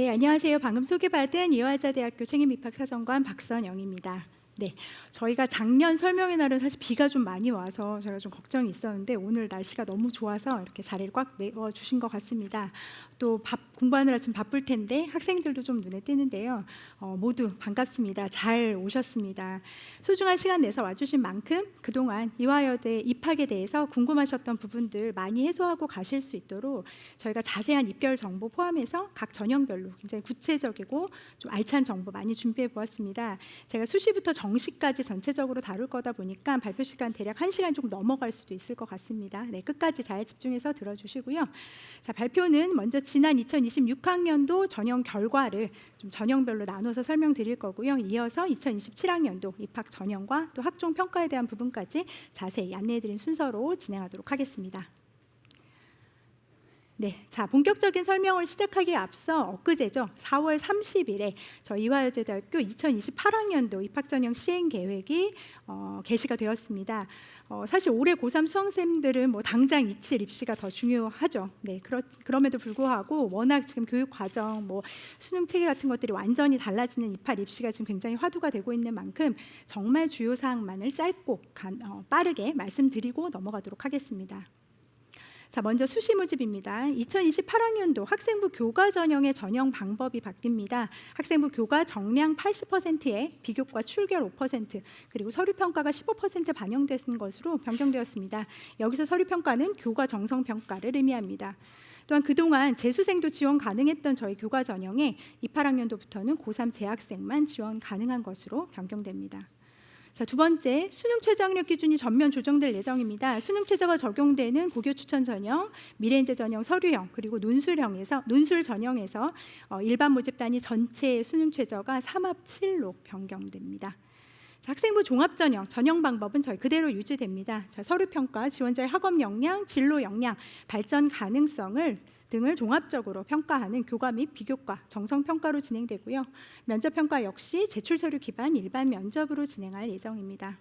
네, 안녕하세요. 방금 소개받은 이화여자대학교 책임입학사정관 박선영입니다. 네, 저희가 작년 설명회 날은 사실 비가 좀 많이 와서 저희가 좀 걱정이 있었는데 오늘 날씨가 너무 좋아서 이렇게 자리를 꽉 메워주신 것 같습니다. 또 공부하느라 좀 바쁠 텐데 학생들도 좀 눈에 띄는데요. 모두 반갑습니다. 잘 오셨습니다. 소중한 시간 내서 와주신 만큼 그동안 이화여대 입학에 대해서 궁금하셨던 부분들 많이 해소하고 가실 수 있도록 저희가 자세한 입결 정보 포함해서 각 전형별로 굉장히 구체적이고 좀 알찬 정보 많이 준비해 보았습니다. 제가 수시부터 정시까지 전체적으로 다룰 거다 보니까 발표 시간 대략 1시간 조금 넘어갈 수도 있을 것 같습니다. 네, 끝까지 잘 집중해서 들어주시고요. 자, 발표는 먼저 지난 2026학년도 전형 결과를 좀 전형별로 나눠서 설명드릴 거고요. 이어서 2027학년도 입학 전형과 또 학종 평가에 대한 부분까지 자세히 안내해드린 순서로 진행하도록 하겠습니다. 네, 자 본격적인 설명을 시작하기에 앞서 엊그제죠. 4월 30일에 저희 이화여자대학교 2028학년도 입학전형 시행 계획이 게시가 되었습니다. 사실 올해 고3 수험생들은 뭐 당장 27 입시가 더 중요하죠. 네, 그럼에도 불구하고 워낙 지금 교육 과정, 뭐 수능 체계 같은 것들이 완전히 달라지는 28 입시가 지금 굉장히 화두가 되고 있는 만큼 정말 주요 사항만을 짧고 빠르게 말씀드리고 넘어가도록 하겠습니다. 자, 먼저 수시 모집입니다. 2028학년도 학생부 교과 전형의 전형 방법이 바뀝니다. 학생부 교과 정량 80%에 비교과 출결 5% 그리고 서류 평가가 15% 반영되는 것으로 변경되었습니다. 여기서 서류 평가는 교과 정성 평가를 의미합니다. 또한 그동안 재수생도 지원 가능했던 저희 교과 전형에 28학년도부터는 고3 재학생만 지원 가능한 것으로 변경됩니다. 자, 두 번째, 수능 최저 학력 기준이 전면 조정될 예정입니다. 수능 최저가 적용되는 고교 추천 전형, 미래인재 전형 서류형 그리고 논술 전형에서 일반 모집단위 전체 수능 최저가 3합7로 변경됩니다. 자, 학생부 종합 전형 방법은 저희 그대로 유지됩니다. 자, 서류 평가, 지원자의 학업 역량, 진로 역량, 발전 가능성을 등을 종합적으로 평가하는 교과 및 비교과 정성 평가로 진행되고요. 면접 평가 역시 제출 서류 기반 일반 면접으로 진행할 예정입니다.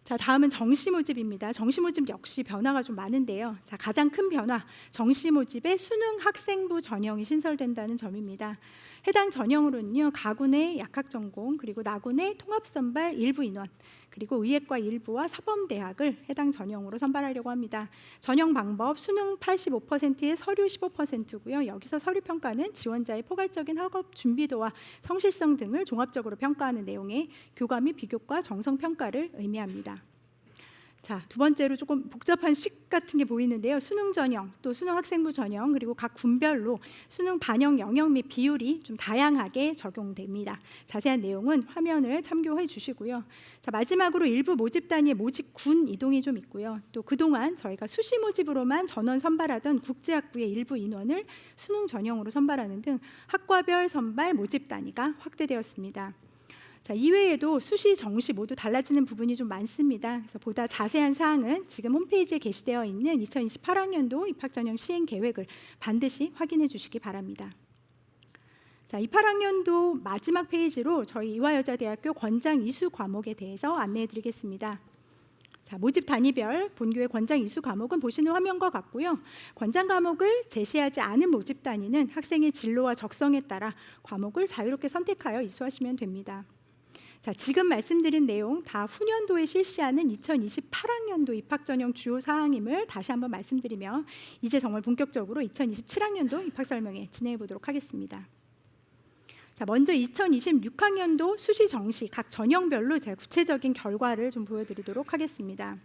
자, 다음은 정시 모집입니다. 정시 모집 역시 변화가 좀 많은데요. 자, 가장 큰 변화, 정시 모집에 수능 학생부 전형이 신설된다는 점입니다. 해당 전형으로는요, 가군의 약학전공 그리고 나군의 통합선발 일부 인원 그리고 의예과 일부와 사범대학을 해당 전형으로 선발하려고 합니다. 전형 방법 수능 85%에 서류 15%고요. 여기서 서류 평가는 지원자의 포괄적인 학업 준비도와 성실성 등을 종합적으로 평가하는 내용의 교과 및 비교과 정성 평가를 의미합니다. 자, 두 번째로 조금 복잡한 식 같은 게 보이는데요. 수능 전형, 또 수능 학생부 전형 그리고 각 군별로 수능 반영 영역 및 비율이 좀 다양하게 적용됩니다. 자세한 내용은 화면을 참고해 주시고요. 자, 마지막으로 일부 모집단위의 모집 군 이동이 좀 있고요. 또 그동안 저희가 수시 모집으로만 전원 선발하던 국제학부의 일부 인원을 수능 전형으로 선발하는 등 학과별 선발 모집 단위가 확대되었습니다. 자, 이외에도 수시, 정시 모두 달라지는 부분이 좀 많습니다. 그래서 보다 자세한 사항은 지금 홈페이지에 게시되어 있는 2028학년도 입학전형 시행 계획을 반드시 확인해 주시기 바랍니다. 자, 28학년도 마지막 페이지로 저희 이화여자대학교 권장 이수 과목에 대해서 안내해 드리겠습니다. 자, 모집 단위별 본교의 권장 이수 과목은 보시는 화면과 같고요. 권장 과목을 제시하지 않은 모집 단위는 학생의 진로와 적성에 따라 과목을 자유롭게 선택하여 이수하시면 됩니다. 자, 지금 말씀드린 내용 다 후년도에 실시하는 2028학년도 입학 전형 주요 사항임을 다시 한번 말씀드리며 이제 정말 본격적으로 2027학년도 입학 설명회 진행해 보도록 하겠습니다. 자, 먼저 2026학년도 수시 정시 각 전형별로 제가 구체적인 결과를 좀 보여드리도록 하겠습니다.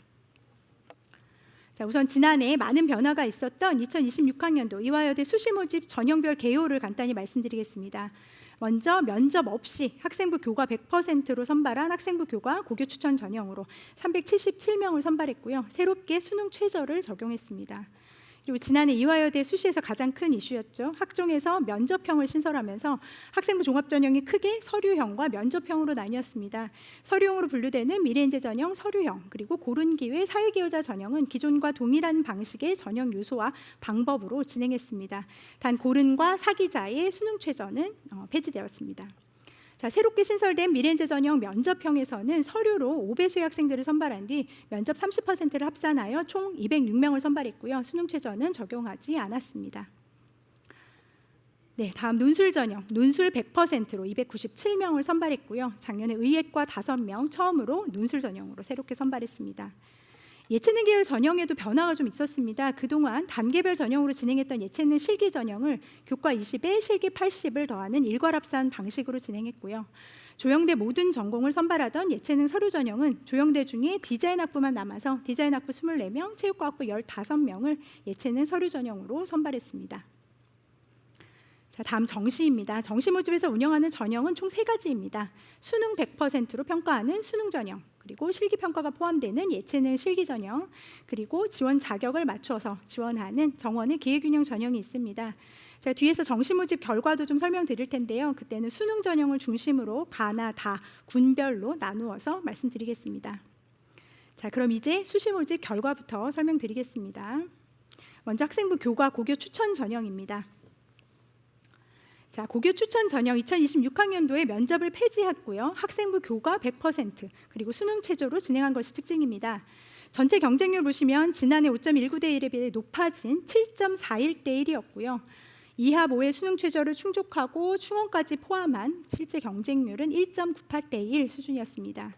자, 우선 지난해 많은 변화가 있었던 2026학년도 이화여대 수시 모집 전형별 개요를 간단히 말씀드리겠습니다. 먼저 면접 없이 학생부 교과 100%로 선발한 학생부 교과 고교 추천 전형으로 377명을 선발했고요. 새롭게 수능 최저를 적용했습니다. 그리고 지난해 이화여대 수시에서 가장 큰 이슈였죠. 학종에서 면접형을 신설하면서 학생부 종합전형이 크게 서류형과 면접형으로 나뉘었습니다. 서류형으로 분류되는 미래인재 전형 서류형 그리고 고른기회 사회기여자 전형은 기존과 동일한 방식의 전형 요소와 방법으로 진행했습니다. 단 고른과 사기자의 수능 최저는 폐지되었습니다. 자, 새롭게 신설된 미래인재 전형 면접형에서는 서류로 5배수의 학생들을 선발한 뒤 면접 30%를 합산하여 총 206명을 선발했고요. 수능 최저는 적용하지 않았습니다. 네, 다음 논술 전형, 논술 100%로 297명을 선발했고요. 작년에 의예과 5명 처음으로 논술 전형으로 새롭게 선발했습니다. 예체능 계열 전형에도 변화가 좀 있었습니다. 그동안 단계별 전형으로 진행했던 예체능 실기 전형을 교과 20에 실기 80을 더하는 일괄합산 방식으로 진행했고요. 조형대 모든 전공을 선발하던 예체능 서류 전형은 조형대 중에 디자인 학부만 남아서 디자인 학부 24명, 체육과학부 15명을 예체능 서류 전형으로 선발했습니다. 자, 다음 정시입니다. 정시 모집에서 운영하는 전형은 총 3가지입니다. 수능 100%로 평가하는 수능 전형, 그리고 실기 평가가 포함되는 예체능 실기 전형, 그리고 지원 자격을 맞춰서 지원하는 정원의 기회균형 전형이 있습니다. 제가 뒤에서 정시 모집 결과도 좀 설명드릴 텐데요. 그때는 수능 전형을 중심으로 가나 다 군별로 나누어서 말씀드리겠습니다. 자, 그럼 이제 수시 모집 결과부터 설명드리겠습니다. 먼저 학생부 교과 고교 추천 전형입니다. 자, 고교 추천 전형 2026학년도에 면접을 폐지했고요. 학생부 교과 100% 그리고 수능 체조로 진행한 것이 특징입니다. 전체 경쟁률 보시면 지난해 5.19대 1에 비해 높아진 7.41대 1이었고요. 2합 5의 수능 최저를 충족하고 충원까지 포함한 실제 경쟁률은 1.98대 1 수준이었습니다.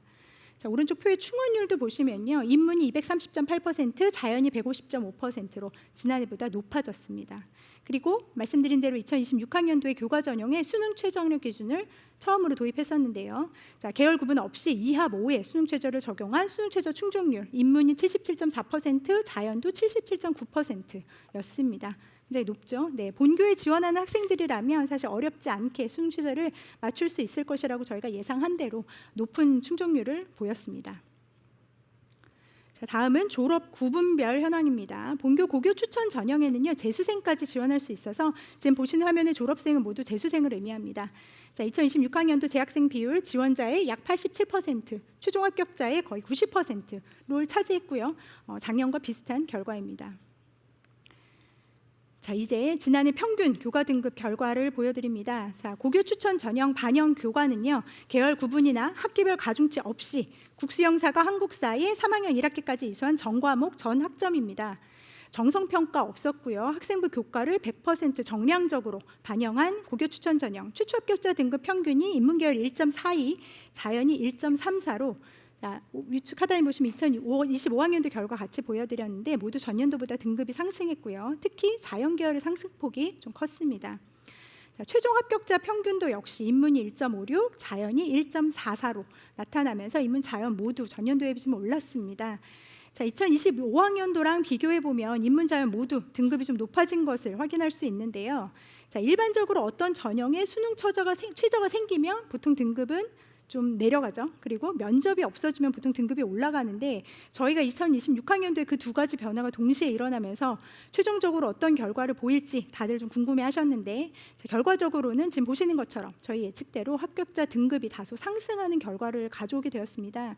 자, 오른쪽 표의 충원율도 보시면요. 인문이 230.8%, 자연이 150.5%로 지난해보다 높아졌습니다. 그리고 말씀드린 대로 2026학년도에 교과 전형에 수능 최저학력 기준을 처음으로 도입했었는데요. 자, 계열 구분 없이 2합 5의 수능 최저를 적용한 수능 최저 충족률, 인문이 77.4%, 자연도 77.9%였습니다. 굉장히 높죠. 네, 본교에 지원하는 학생들이라면 사실 어렵지 않게 수능 최저를 맞출 수 있을 것이라고 저희가 예상한 대로 높은 충족률을 보였습니다. 자, 다음은 졸업 구분별 현황입니다. 본교 고교 추천 전형에는요, 재수생까지 지원할 수 있어서 지금 보시는 화면의 졸업생은 모두 재수생을 의미합니다. 자, 2026학년도 재학생 비율 지원자의 약 87%, 최종 합격자의 거의 90%를 차지했고요. 작년과 비슷한 결과입니다. 자, 이제 지난해 평균 교과 등급 결과를 보여드립니다. 자, 고교 추천 전형 반영 교과는요, 계열 구분이나 학기별 가중치 없이 국수형사가 한국사에 3학년 1학기까지 이수한 전 과목 전 학점입니다. 정성평가 없었고요. 학생부 교과를 100% 정량적으로 반영한 고교 추천 전형, 최초 합격자 등급 평균이 인문계열 1.42, 자연이 1.34로 위축 하단에 보시면 2025학년도 결과 같이 보여드렸는데 모두 전년도보다 등급이 상승했고요. 특히 자연 계열의 상승폭이 좀 컸습니다. 자, 최종 합격자 평균도 역시 인문이 1.56, 자연이 1.44로 나타나면서 인문, 자연 모두 전년도에 비해 올랐습니다. 자, 2025학년도랑 비교해 보면 인문, 자연 모두 등급이 좀 높아진 것을 확인할 수 있는데요. 자, 일반적으로 어떤 전형에 수능 최저가 생기면 보통 등급은 좀 내려가죠. 그리고 면접이 없어지면 보통 등급이 올라가는데 저희가 2026학년도에 그 두 가지 변화가 동시에 일어나면서 최종적으로 어떤 결과를 보일지 다들 좀 궁금해하셨는데, 자, 결과적으로는 지금 보시는 것처럼 저희 예측대로 합격자 등급이 다소 상승하는 결과를 가져오게 되었습니다.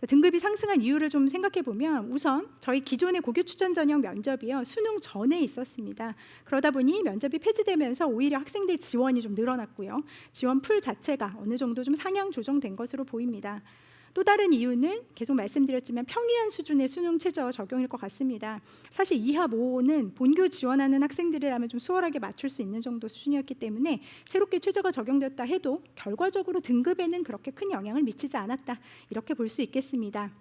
등급이 상승한 이유를 좀 생각해 보면 우선 저희 기존의 고교 추천 전형 면접이요, 수능 전에 있었습니다. 그러다 보니 면접이 폐지되면서 오히려 학생들 지원이 좀 늘어났고요. 지원 풀 자체가 어느 정도 좀 상향 조정된 것으로 보입니다. 또 다른 이유는 계속 말씀드렸지만 평이한 수준의 수능 최저 적용일 것 같습니다. 사실 2합 5는 본교 지원하는 학생들이라면 좀 수월하게 맞출 수 있는 정도 수준이었기 때문에 새롭게 최저가 적용됐다 해도 결과적으로 등급에는 그렇게 큰 영향을 미치지 않았다, 이렇게 볼 수 있겠습니다.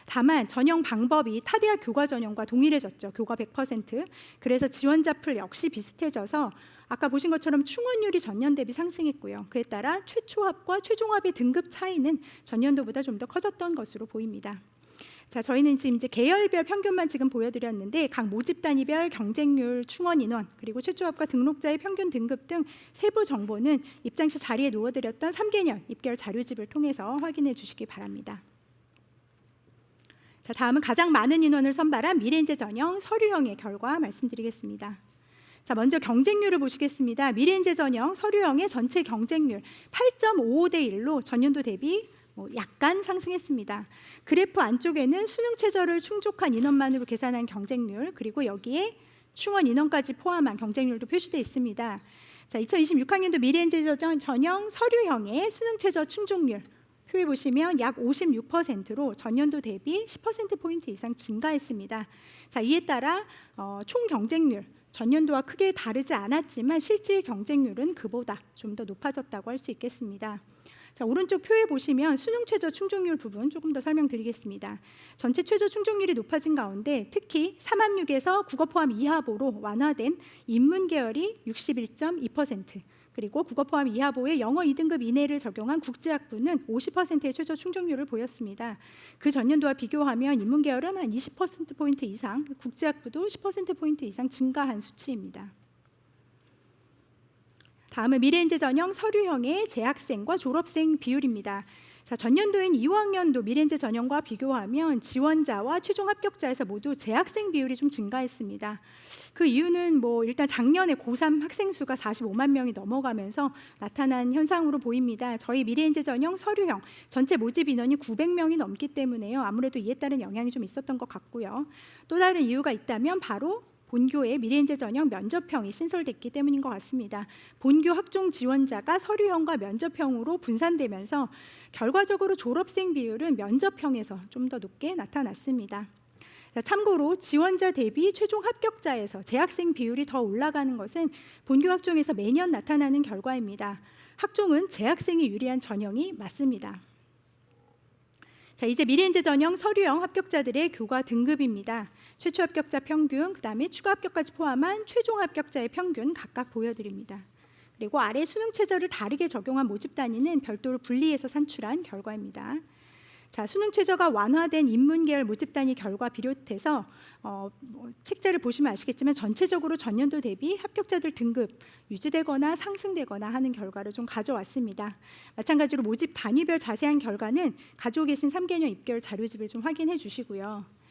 다만 전형 방법이 타대학 교과 전형과 동일해졌죠. 교과 100%. 그래서 지원자 풀 역시 비슷해져서 아까 보신 것처럼 충원율이 전년 대비 상승했고요. 그에 따라 최초합과 최종합의 등급 차이는 전년도보다 좀 더 커졌던 것으로 보입니다. 자, 저희는 지금 이제 계열별 평균만 지금 보여드렸는데 각 모집 단위별 경쟁률, 충원 인원, 그리고 최초합과 등록자의 평균 등급 등 세부 정보는 입장 시 자리에 놓아드렸던 3개년 입결 자료집을 통해서 확인해 주시기 바랍니다. 자, 다음은 가장 많은 인원을 선발한 미래인재 전형 서류형의 결과 말씀드리겠습니다. 자, 먼저 경쟁률을 보시겠습니다. 미래인재 전형 서류형의 전체 경쟁률 8.55대 1로 전년도 대비 약간 상승했습니다. 그래프 안쪽에는 수능 최저를 충족한 인원만으로 계산한 경쟁률, 그리고 여기에 충원 인원까지 포함한 경쟁률도 표시되어 있습니다. 자, 2026학년도 미래인재 전형 서류형의 수능 최저 충족률 표에 보시면 약 56%로 전년도 대비 10%포인트 이상 증가했습니다. 자, 이에 따라 총 경쟁률 전년도와 크게 다르지 않았지만 실질 경쟁률은 그보다 좀 더 높아졌다고 할 수 있겠습니다. 자, 오른쪽 표에 보시면 수능 최저 충족률 부분 조금 더 설명드리겠습니다. 전체 최저 충족률이 높아진 가운데 특히 3학력에서 국어 포함 이하보로 완화된 인문 계열이 61.2%, 그리고 국어 포함 이하보에 영어 2등급 이내를 적용한 국제학부는 50%의 최저 충족률을 보였습니다. 그 전년도와 비교하면 인문 계열은 한 20%포인트 이상, 국제학부도 10%포인트 이상 증가한 수치입니다. 다음은 미래인재 전형 서류형의 재학생과 졸업생 비율입니다. 자, 전년도인 2학년도 미래인재 전형과 비교하면 지원자와 최종 합격자에서 모두 재학생 비율이 좀 증가했습니다. 그 이유는 일단 작년에 고3 학생 수가 45만 명이 넘어가면서 나타난 현상으로 보입니다. 저희 미래인재 전형 서류형 전체 모집 인원이 900명이 넘기 때문에요. 아무래도 이에 따른 영향이 좀 있었던 것 같고요. 또 다른 이유가 있다면 바로 본교의 미래인재 전형 면접형이 신설됐기 때문인 것 같습니다. 본교 학종 지원자가 서류형과 면접형으로 분산되면서 결과적으로 졸업생 비율은 면접형에서 좀 더 높게 나타났습니다. 자, 참고로 지원자 대비 최종 합격자에서 재학생 비율이 더 올라가는 것은 본교 학종에서 매년 나타나는 결과입니다. 학종은 재학생이 유리한 전형이 맞습니다. 자, 이제 미래인재 전형 서류형 합격자들의 교과 등급입니다. 최초 합격자 평균, 그다음에 추가 합격까지 포함한 최종 합격자의 평균 각각 보여드립니다. 그리고 아래 수능 최저를 다르게 적용한 모집 단위는 별도로 분리해서 산출한 결과입니다. 자, 수능 최저가 완화된 인문 계열 모집 단위 결과 비롯해서 책자를 보시면 아시겠지만 전체적으로 전년도 대비 합격자들 등급 유지되거나 상승되거나 하는 결과를 좀 가져왔습니다. 마찬가지로 모집 단위별 자세한 결과는 가지고 계신 3개년 입결 자료집을 좀 확인해 주시고요.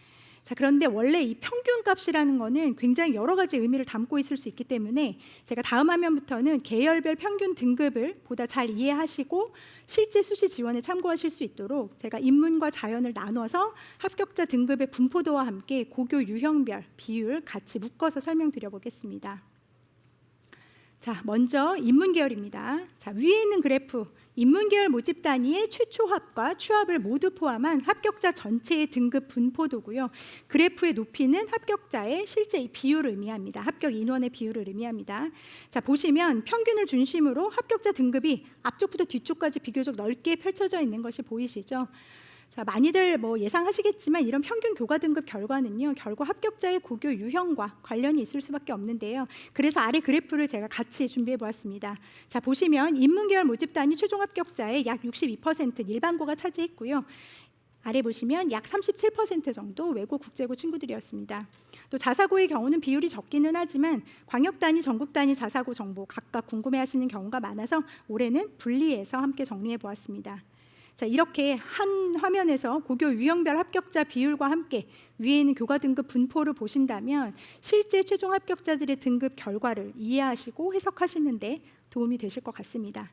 자, 그런데 원래 이 평균값이라는 거는 굉장히 여러 가지 의미를 담고 있을 수 있기 때문에 제가 다음 화면부터는 계열별 평균 등급을 보다 잘 이해하시고 실제 수시 지원에 참고하실 수 있도록 제가 인문과 자연을 나눠서 합격자 등급의 분포도와 함께 고교 유형별 비율 같이 묶어서 설명드려 보겠습니다. 자, 먼저 인문 계열입니다. 자, 위에 있는 그래프 인문 계열 모집 단위의 최초 합과 추합을 모두 포함한 합격자 전체의 등급 분포도고요. 그래프의 높이는 합격자의 실제 비율을 의미합니다. 합격 인원의 비율을 의미합니다. 자, 보시면 평균을 중심으로 합격자 등급이 앞쪽부터 뒤쪽까지 비교적 넓게 펼쳐져 있는 것이 보이시죠? 자, 많이들 예상하시겠지만 이런 평균 교과 등급 결과는요, 결국 합격자의 고교 유형과 관련이 있을 수밖에 없는데요. 그래서 아래 그래프를 제가 같이 준비해 보았습니다. 자, 보시면 인문 계열 모집 단위 최종 합격자의 약 62% 일반고가 차지했고요. 아래 보시면 약 37% 정도 외고 국제고 친구들이었습니다. 또 자사고의 경우는 비율이 적기는 하지만 광역 단위, 전국 단위 자사고 정보 각각 궁금해하시는 경우가 많아서 올해는 분리해서 함께 정리해 보았습니다. 자, 이렇게 한 화면에서 고교 유형별 합격자 비율과 함께 위에 있는 교과 등급 분포를 보신다면 실제 최종 합격자들의 등급 결과를 이해하시고 해석하시는 데 도움이 되실 것 같습니다.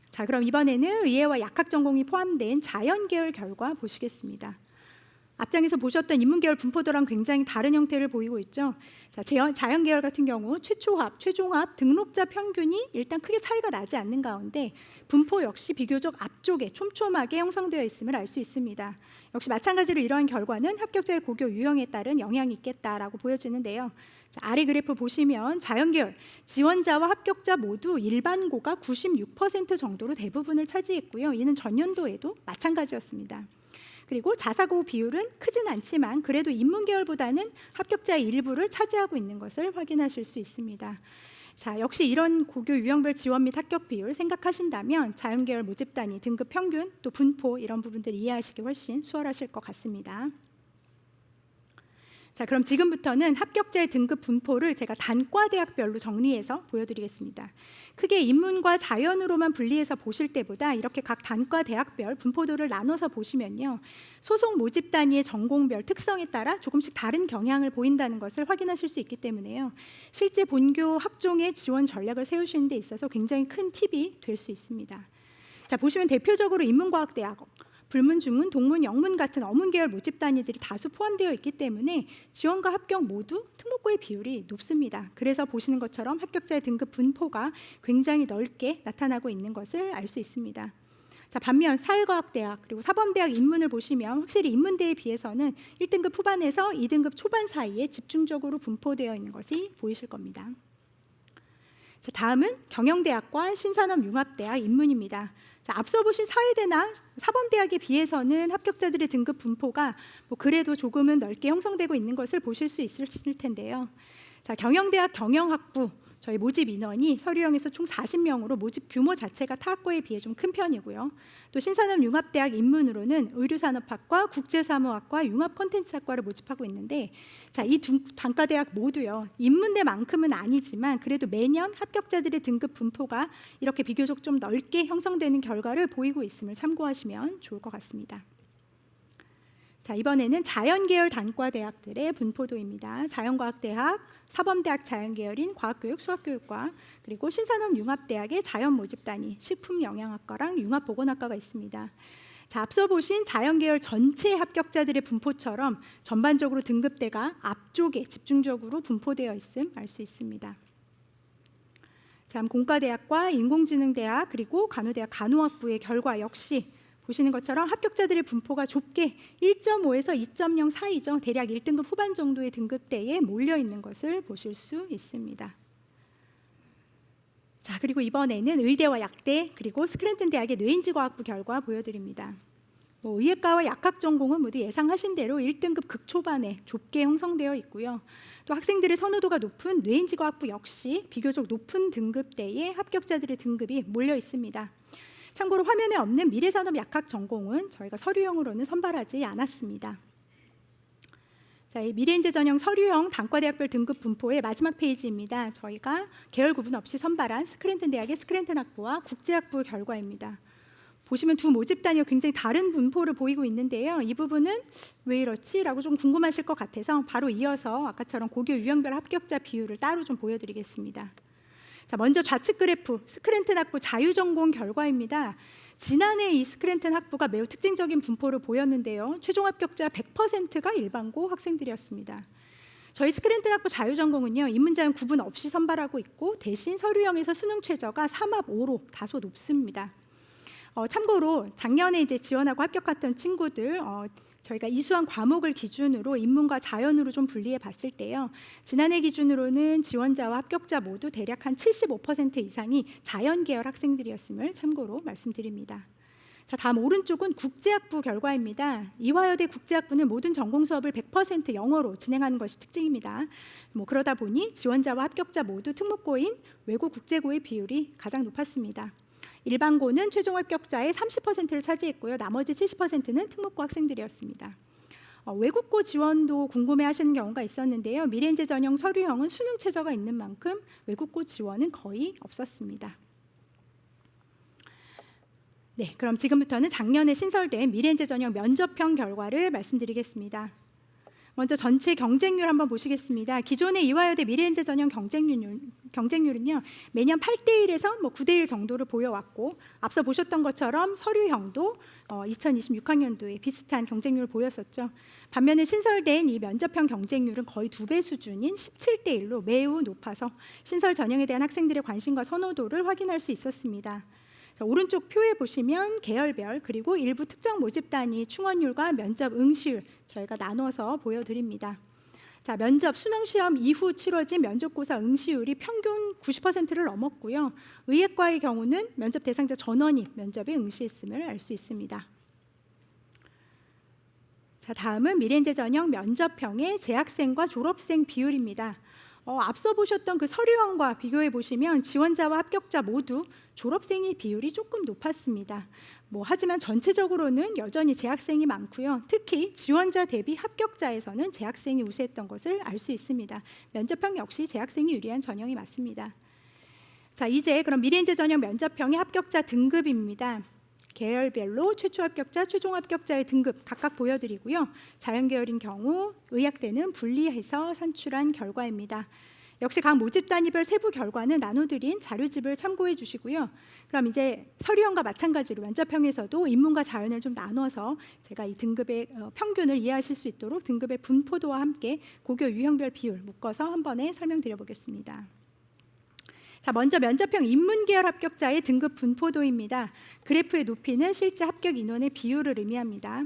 자, 그럼 이번에는 의예와 약학 전공이 포함된 자연 계열 결과 보시겠습니다. 앞장에서 보셨던 인문 계열 분포도랑 굉장히 다른 형태를 보이고 있죠. 자, 자연 계열 같은 경우 최초합, 최종합 등록자 평균이 일단 크게 차이가 나지 않는 가운데 분포 역시 비교적 앞쪽에 촘촘하게 형성되어 있음을 알 수 있습니다. 역시 마찬가지로 이러한 결과는 합격자의 고교 유형에 따른 영향이 있겠다라고 보여지는데요. 자, 아래 그래프 보시면 자연 계열 지원자와 합격자 모두 일반고가 96% 정도로 대부분을 차지했고요. 이는 전년도에도 마찬가지였습니다. 그리고 자사고 비율은 크진 않지만 그래도 인문 계열보다는 합격자의 일부를 차지하고 있는 것을 확인하실 수 있습니다. 자, 역시 이런 고교 유형별 지원 및 합격 비율 생각하신다면 자연 계열 모집 단위, 등급 평균, 또 분포 이런 부분들 이해하시기 훨씬 수월하실 것 같습니다. 자, 그럼 지금부터는 합격자의 등급 분포를 제가 단과 대학별로 정리해서 보여드리겠습니다. 크게 인문과 자연으로만 분리해서 보실 때보다 이렇게 각 단과 대학별 분포도를 나눠서 보시면요, 소속 모집 단위의 전공별 특성에 따라 조금씩 다른 경향을 보인다는 것을 확인하실 수 있기 때문에요, 실제 본교 학종의 지원 전략을 세우시는 데 있어서 굉장히 큰 팁이 될 수 있습니다. 자, 보시면 대표적으로 인문과학대학, 불문, 중문, 동문, 영문 같은 어문 계열 모집 단위들이 다수 포함되어 있기 때문에 지원과 합격 모두 특목고의 비율이 높습니다. 그래서 보시는 것처럼 합격자의 등급 분포가 굉장히 넓게 나타나고 있는 것을 알 수 있습니다. 자, 반면 사회과학대학 그리고 사범대학 인문을 보시면 확실히 인문대에 비해서는 1등급 후반에서 2등급 초반 사이에 집중적으로 분포되어 있는 것이 보이실 겁니다. 자, 다음은 경영대학과 신산업융합대학 인문입니다. 자, 앞서 보신 사회대나 사범대학에 비해서는 합격자들의 등급 분포가 그래도 조금은 넓게 형성되고 있는 것을 보실 수 있을 텐데요. 자, 경영대학 경영학부 저희 모집 인원이 서류형에서 총 40명으로 모집 규모 자체가 타 학과에 비해 좀 큰 편이고요. 또 신산업융합대학 인문으로는 의류산업학과, 국제사무학과, 융합콘텐츠학과를 모집하고 있는데, 자, 이 두 단과대학 모두요 인문대만큼은 아니지만 그래도 매년 합격자들의 등급 분포가 이렇게 비교적 좀 넓게 형성되는 결과를 보이고 있음을 참고하시면 좋을 것 같습니다. 자, 이번에는 자연계열 단과대학들의 분포도입니다. 자연과학대학, 사범대학 자연계열인 과학교육, 수학교육과, 그리고 신산업융합대학의 자연모집단위, 식품영양학과랑 융합보건학과가 있습니다. 자, 앞서 보신 자연계열 전체 합격자들의 분포처럼 전반적으로 등급대가 앞쪽에 집중적으로 분포되어 있음 알 수 있습니다. 자, 공과대학과 인공지능대학 그리고 간호대학 간호학부의 결과 역시 보시는 것처럼 합격자들의 분포가 좁게 1.5에서 2.0 사이죠. 대략 1등급 후반 정도의 등급대에 몰려 있는 것을 보실 수 있습니다. 자, 그리고 이번에는 의대와 약대 그리고 스크랜튼 대학의 뇌인지과학부 결과 보여드립니다. 의예과와 약학 전공은 모두 예상하신 대로 1등급 극초반에 좁게 형성되어 있고요. 또 학생들의 선호도가 높은 뇌인지과학부 역시 비교적 높은 등급대에 합격자들의 등급이 몰려 있습니다. 참고로 화면에 없는 미래산업약학 전공은 저희가 서류형으로는 선발하지 않았습니다. 자, 이 미래인재 전형 서류형 단과대학별 등급 분포의 마지막 페이지입니다. 저희가 계열 구분 없이 선발한 스크랜튼 대학의 스크랜튼 학부와 국제학부 결과입니다. 보시면 두 모집단이 굉장히 다른 분포를 보이고 있는데요. 이 부분은 왜 이렇지? 라고 좀 궁금하실 것 같아서 바로 이어서 아까처럼 고교 유형별 합격자 비율을 따로 좀 보여드리겠습니다. 자, 먼저 좌측 그래프 스크랜튼 학부 자유전공 결과입니다. 지난해 이 스크랜튼 학부가 매우 특징적인 분포를 보였는데요. 최종 합격자 100%가 일반고 학생들이었습니다. 저희 스크랜튼 학부 자유전공은요 인문자연 구분 없이 선발하고 있고 대신 서류형에서 수능 최저가 3합 5로 다소 높습니다. 참고로 작년에 이제 지원하고 합격했던 친구들 저희가 이수한 과목을 기준으로 인문과 자연으로 좀 분리해 봤을 때요. 지난해 기준으로는 지원자와 합격자 모두 대략 한 75% 이상이 자연 계열 학생들이었음을 참고로 말씀드립니다. 자, 다음 오른쪽은 국제학부 결과입니다. 이화여대 국제학부는 모든 전공 수업을 100% 영어로 진행하는 것이 특징입니다. 그러다 보니 지원자와 합격자 모두 특목고인 외고 국제고의 비율이 가장 높았습니다. 일반고는 최종 합격자의 30%를 차지했고요. 나머지 70%는 특목고 학생들이었습니다. 외국고 지원도 궁금해하시는 경우가 있었는데요. 미래인재 전형 서류형은 수능 최저가 있는 만큼 외국고 지원은 거의 없었습니다. 네, 그럼 지금부터는 작년에 신설된 미래인재 전형 면접형 결과를 말씀드리겠습니다. 먼저 전체 경쟁률 한번 보시겠습니다. 기존의 이화여대 미래인재 전형 경쟁률은요 매년 8대1에서 9대1 정도를 보여왔고 앞서 보셨던 것처럼 서류형도 2026학년도에 비슷한 경쟁률을 보였었죠. 반면에 신설된 이 면접형 경쟁률은 거의 2배 수준인 17대1로 매우 높아서 신설 전형에 대한 학생들의 관심과 선호도를 확인할 수 있었습니다. 자, 오른쪽 표에 보시면 계열별 그리고 일부 특정 모집단위 충원율과 면접 응시율 저희가 나눠서 보여드립니다. 자, 면접 수능 시험 이후 치러진 면접고사 응시율이 평균 90%를 넘었고요. 의예과의 경우는 면접 대상자 전원이 면접에 응시했음을 알 수 있습니다. 자, 다음은 미래인재 전형 면접형의 재학생과 졸업생 비율입니다. 앞서 보셨던 그 서류형과 비교해 보시면 지원자와 합격자 모두 졸업생의 비율이 조금 높았습니다. 하지만 전체적으로는 여전히 재학생이 많고요. 특히 지원자 대비 합격자에서는 재학생이 우세했던 것을 알 수 있습니다. 면접형 역시 재학생이 유리한 전형이 맞습니다. 자, 이제 그럼 미래인재 전형 면접형의 합격자 등급입니다. 계열별로 최초 합격자, 최종 합격자의 등급 각각 보여드리고요. 자연계열인 경우 의학대는 분리해서 산출한 결과입니다. 역시 각 모집단위별 세부 결과는 나눠드린 자료집을 참고해 주시고요. 그럼 이제 서류형과 마찬가지로 면접형에서도 인문과 자연을 좀 나눠서 제가 이 등급의 평균을 이해하실 수 있도록 등급의 분포도와 함께 고교 유형별 비율 묶어서 한 번에 설명드려 보겠습니다. 자, 먼저 면접형 인문계열 합격자의 등급 분포도입니다. 그래프의 높이는 실제 합격 인원의 비율을 의미합니다.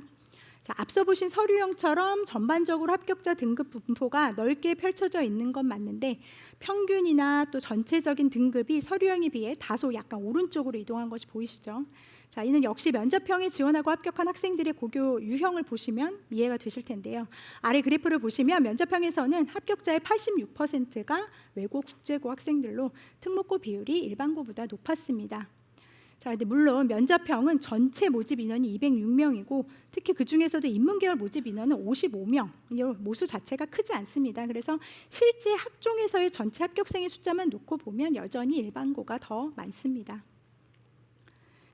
자, 앞서 보신 서류형처럼 전반적으로 합격자 등급 분포가 넓게 펼쳐져 있는 건 맞는데 평균이나 또 전체적인 등급이 서류형에 비해 다소 약간 오른쪽으로 이동한 것이 보이시죠? 자, 이는 역시 면접형에 지원하고 합격한 학생들의 고교 유형을 보시면 이해가 되실 텐데요. 아래 그래프를 보시면 면접형에서는 합격자의 86%가 외고 국제고 학생들로 특목고 비율이 일반고보다 높았습니다. 자, 근데 물론 면접형은 전체 모집 인원이 206명이고 특히 그 중에서도 인문계열 모집 인원은 55명. 모수 자체가 크지 않습니다. 그래서 실제 학종에서의 전체 합격생의 숫자만 놓고 보면 여전히 일반고가 더 많습니다.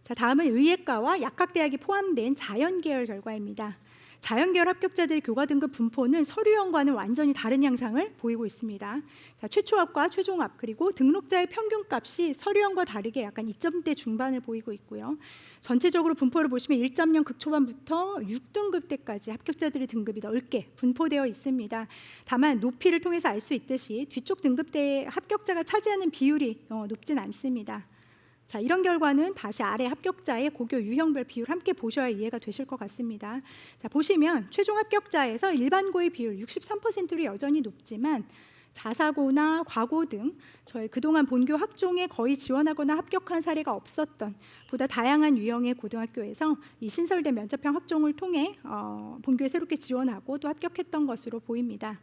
자, 다음은 의예과와 약학대학이 포함된 자연계열 결과입니다. 자연계열 합격자들의 교과 등급 분포는 서류형과는 완전히 다른 양상을 보이고 있습니다. 자, 최초합과 최종합 그리고 등록자의 평균값이 서류형과 다르게 약간 2점대 중반을 보이고 있고요. 전체적으로 분포를 보시면 1.0 극초반부터 6등급 때까지 합격자들의 등급이 넓게 분포되어 있습니다. 다만 높이를 통해서 알 수 있듯이 뒤쪽 등급대의 합격자가 차지하는 비율이 높진 않습니다. 자, 이런 결과는 다시 아래 합격자의 고교 유형별 비율 함께 보셔야 이해가 되실 것 같습니다. 자, 보시면 최종 합격자에서 일반고의 비율 63%로 여전히 높지만 자사고나 과고 등 저희 그동안 본교 학종에 거의 지원하거나 합격한 사례가 없었던 보다 다양한 유형의 고등학교에서 이 신설된 면접형 학종을 통해 본교에 새롭게 지원하고 또 합격했던 것으로 보입니다.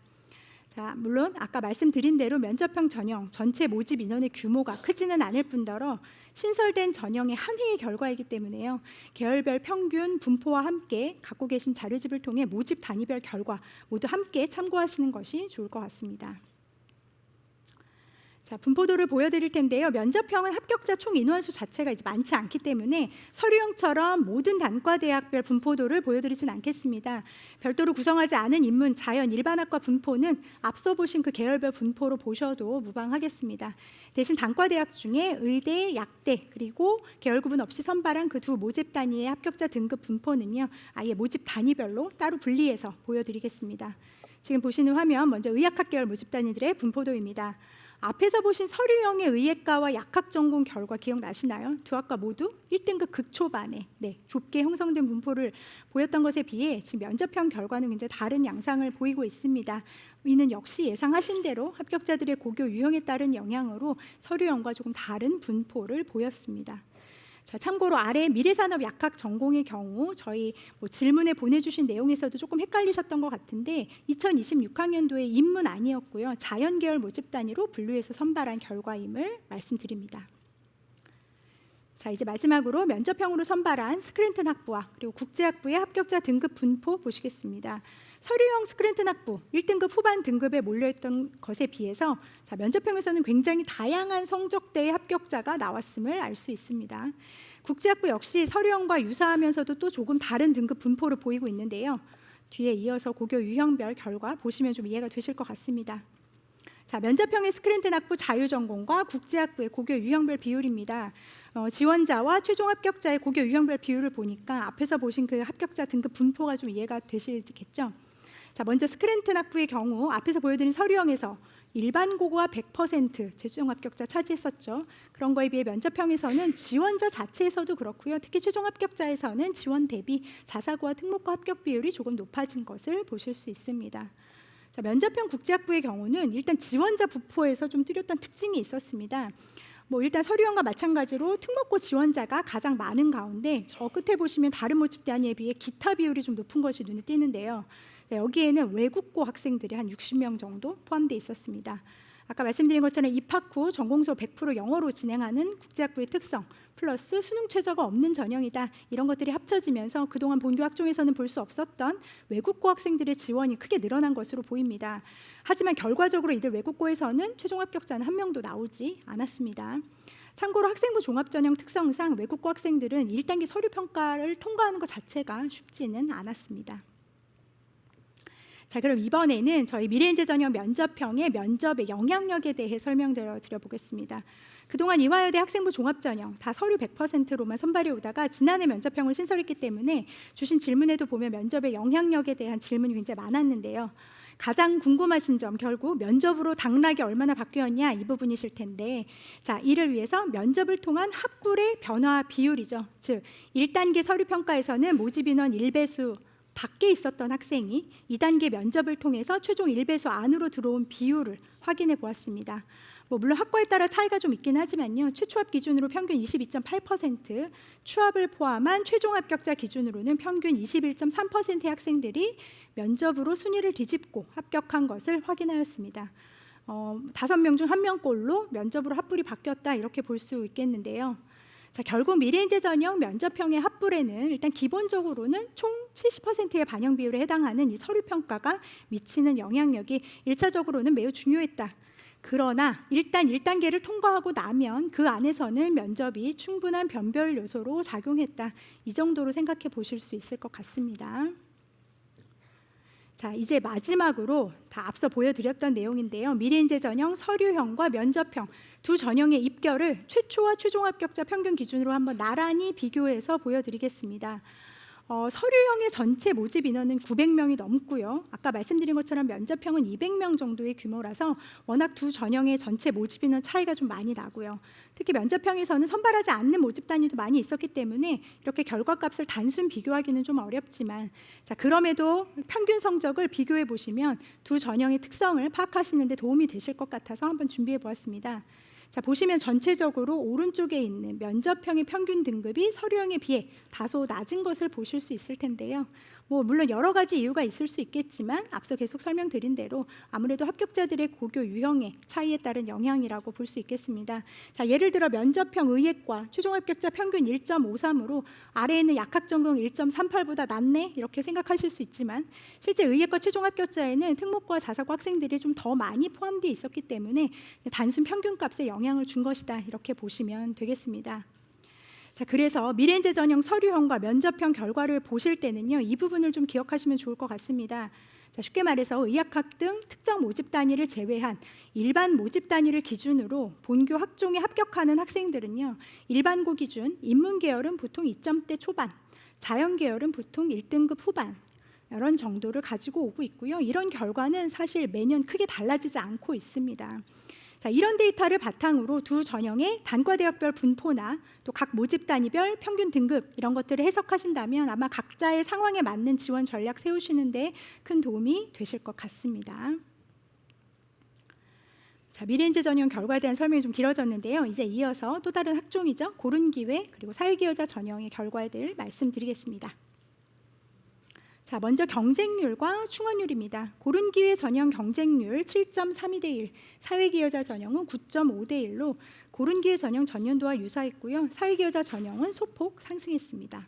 자, 물론 아까 말씀드린 대로 면접형 전형 전체 모집 인원의 규모가 크지는 않을 뿐더러 신설된 전형의 한 해의 결과이기 때문에요. 계열별 평균 분포와 함께 갖고 계신 자료집을 통해 모집 단위별 결과 모두 함께 참고하시는 것이 좋을 것 같습니다. 자, 분포도를 보여드릴 텐데요. 면접형은 합격자 총 인원수 자체가 이제 많지 않기 때문에 서류형처럼 모든 단과대학별 분포도를 보여드리진 않겠습니다. 별도로 구성하지 않은 인문, 자연, 일반학과 분포는 앞서 보신 그 계열별 분포로 보셔도 무방하겠습니다. 대신 단과대학 중에 의대, 약대 그리고 계열 구분 없이 선발한 그 두 모집 단위의 합격자 등급 분포는요. 아예 모집 단위별로 따로 분리해서 보여드리겠습니다. 지금 보시는 화면 먼저 의학학 계열 모집 단위들의 분포도입니다. 앞에서 보신 서류형의 의예과와 약학 전공 결과 기억나시나요? 두 학과 모두 1등급 극초반에 좁게 형성된 분포를 보였던 것에 비해 지금 면접형 결과는 굉장히 다른 양상을 보이고 있습니다. 이는 역시 예상하신 대로 합격자들의 고교 유형에 따른 영향으로 서류형과 조금 다른 분포를 보였습니다. 자, 참고로 아래 미래산업 약학 전공의 경우 저희 질문에 보내주신 내용에서도 조금 헷갈리셨던 것 같은데 2026학년도에 인문 아니었고요. 자연계열 모집 단위로 분류해서 선발한 결과임을 말씀드립니다. 자, 이제 마지막으로 면접형으로 선발한 스크랜튼 학부와 그리고 국제학부의 합격자 등급 분포 보시겠습니다. 서류형 스크랜튼 학부 1등급 후반 등급에 몰려있던 것에 비해서 자, 면접형에서는 굉장히 다양한 성적대의 합격자가 나왔음을 알 수 있습니다. 국제학부 역시 서류형과 유사하면서도 또 조금 다른 등급 분포를 보이고 있는데요. 뒤에 이어서 고교 유형별 결과 보시면 좀 이해가 되실 것 같습니다. 자, 면접형의 스크랜튼 학부 자유전공과 국제학부의 고교 유형별 비율입니다. 지원자와 최종 합격자의 고교 유형별 비율을 보니까 앞에서 보신 그 합격자 등급 분포가 좀 이해가 되시겠죠? 자, 먼저 스크랜튼 학부의 경우 앞에서 보여드린 서류형에서 일반고가 100% 최종 합격자 차지했었죠. 그런 거에 비해 면접형에서는 지원자 자체에서도 그렇고요. 특히 최종 합격자에서는 지원 대비 자사고와 특목고 합격 비율이 조금 높아진 것을 보실 수 있습니다. 자, 면접형 국제학부의 경우는 일단 지원자 부포에서 좀 뚜렷한 특징이 있었습니다. 일단 서류형과 마찬가지로 특목고 지원자가 가장 많은 가운데 저 끝에 보시면 다른 모집 단위에 비해 기타 비율이 좀 높은 것이 눈에 띄는데요. 여기에는 외국고 학생들이 한 60명 정도 포함되어 있었습니다. 아까 말씀드린 것처럼 입학 후 전공서 100% 영어로 진행하는 국제학부의 특성 플러스 수능 최저가 없는 전형이다. 이런 것들이 합쳐지면서 그동안 본교 학종에서는 볼 수 없었던 외국고 학생들의 지원이 크게 늘어난 것으로 보입니다. 하지만 결과적으로 이들 외국고에서는 최종 합격자는 한 명도 나오지 않았습니다. 참고로 학생부 종합전형 특성상 외국고 학생들은 1단계 서류평가를 통과하는 것 자체가 쉽지는 않았습니다. 자, 그럼 이번에는 저희 미래인재 전형 면접형의 면접의 영향력에 대해 설명드려보겠습니다. 그동안 이화여대 학생부 종합전형 다 서류 100%로만 선발해 오다가 지난해 면접형을 신설했기 때문에 주신 질문에도 보면 면접의 영향력에 대한 질문이 굉장히 많았는데요. 가장 궁금하신 점, 결국 면접으로 당락이 얼마나 바뀌었냐 이 부분이실 텐데, 자, 이를 위해서 면접을 통한 합불의 변화 비율이죠. 즉 1단계 서류평가에서는 모집 인원 1배수 밖에 있었던 학생이 2단계 면접을 통해서 최종 1배수 안으로 들어온 비율을 확인해 보았습니다. 물론 학과에 따라 차이가 좀 있긴 하지만요, 최초합 기준으로 평균 22.8%, 추합을 포함한 최종 합격자 기준으로는 평균 21.3%의 학생들이 면접으로 순위를 뒤집고 합격한 것을 확인하였습니다. 5명 중 1명꼴로 면접으로 합불이 바뀌었다, 이렇게 볼 수 있겠는데요. 자, 결국 미래인재 전형 면접형의 합불에는 일단 기본적으로는 총 70%의 반영 비율에 해당하는 이 서류평가가 미치는 영향력이 1차적으로는 매우 중요했다. 그러나 일단 1단계를 통과하고 나면 그 안에서는 면접이 충분한 변별 요소로 작용했다, 이 정도로 생각해 보실 수 있을 것 같습니다. 자, 이제 마지막으로 다 앞서 보여드렸던 내용인데요, 미래인재 전형 서류형과 면접형 두 전형의 입결을 최초와 최종 합격자 평균 기준으로 한번 나란히 비교해서 보여드리겠습니다. 서류형의 전체 모집 인원은 900명이 넘고요, 아까 말씀드린 것처럼 면접형은 200명 정도의 규모라서 워낙 두 전형의 전체 모집 인원 차이가 좀 많이 나고요. 특히 면접형에서는 선발하지 않는 모집 단위도 많이 있었기 때문에 이렇게 결과값을 단순 비교하기는 좀 어렵지만, 자, 그럼에도 평균 성적을 비교해 보시면 두 전형의 특성을 파악하시는 데 도움이 되실 것 같아서 한번 준비해 보았습니다. 자, 보시면 전체적으로 오른쪽에 있는 면접형의 평균 등급이 서류형에 비해 다소 낮은 것을 보실 수 있을 텐데요. 물론 여러 가지 이유가 있을 수 있겠지만 앞서 계속 설명드린 대로 아무래도 합격자들의 고교 유형의 차이에 따른 영향이라고 볼 수 있겠습니다. 자, 예를 들어 면접형 의예과 최종 합격자 평균 1.53으로 아래에 있는 약학전공 1.38보다 낮네, 이렇게 생각하실 수 있지만 실제 의예과 최종 합격자에는 특목과 자사고 학생들이 좀 더 많이 포함되어 있었기 때문에 단순 평균값에 영향을 준 것이다, 이렇게 보시면 되겠습니다. 자, 그래서 미래인재 전형 서류형과 면접형 결과를 보실 때는요, 이 부분을 좀 기억하시면 좋을 것 같습니다. 자, 쉽게 말해서 의학학 등 특정 모집 단위를 제외한 일반 모집 단위를 기준으로 본교 학종에 합격하는 학생들은요, 일반고 기준 인문 계열은 보통 2점대 초반, 자연 계열은 보통 1등급 후반, 이런 정도를 가지고 오고 있고요. 이런 결과는 사실 매년 크게 달라지지 않고 있습니다. 자, 이런 데이터를 바탕으로 두 전형의 단과대학별 분포나 또 각 모집 단위별 평균 등급 이런 것들을 해석하신다면 아마 각자의 상황에 맞는 지원 전략 세우시는 데 큰 도움이 되실 것 같습니다. 자, 미래인재 전형 결과에 대한 설명이 좀 길어졌는데요, 이제 이어서 또 다른 학종이죠, 고른기회 그리고 사회기여자 전형의 결과에 대해 말씀드리겠습니다. 자, 먼저 경쟁률과 충원율입니다. 고른기회 전형 경쟁률 7.32대 1, 사회기여자 전형은 9.5대 1로 고른기회 전형 전년도와 유사했고요, 사회기여자 전형은 소폭 상승했습니다.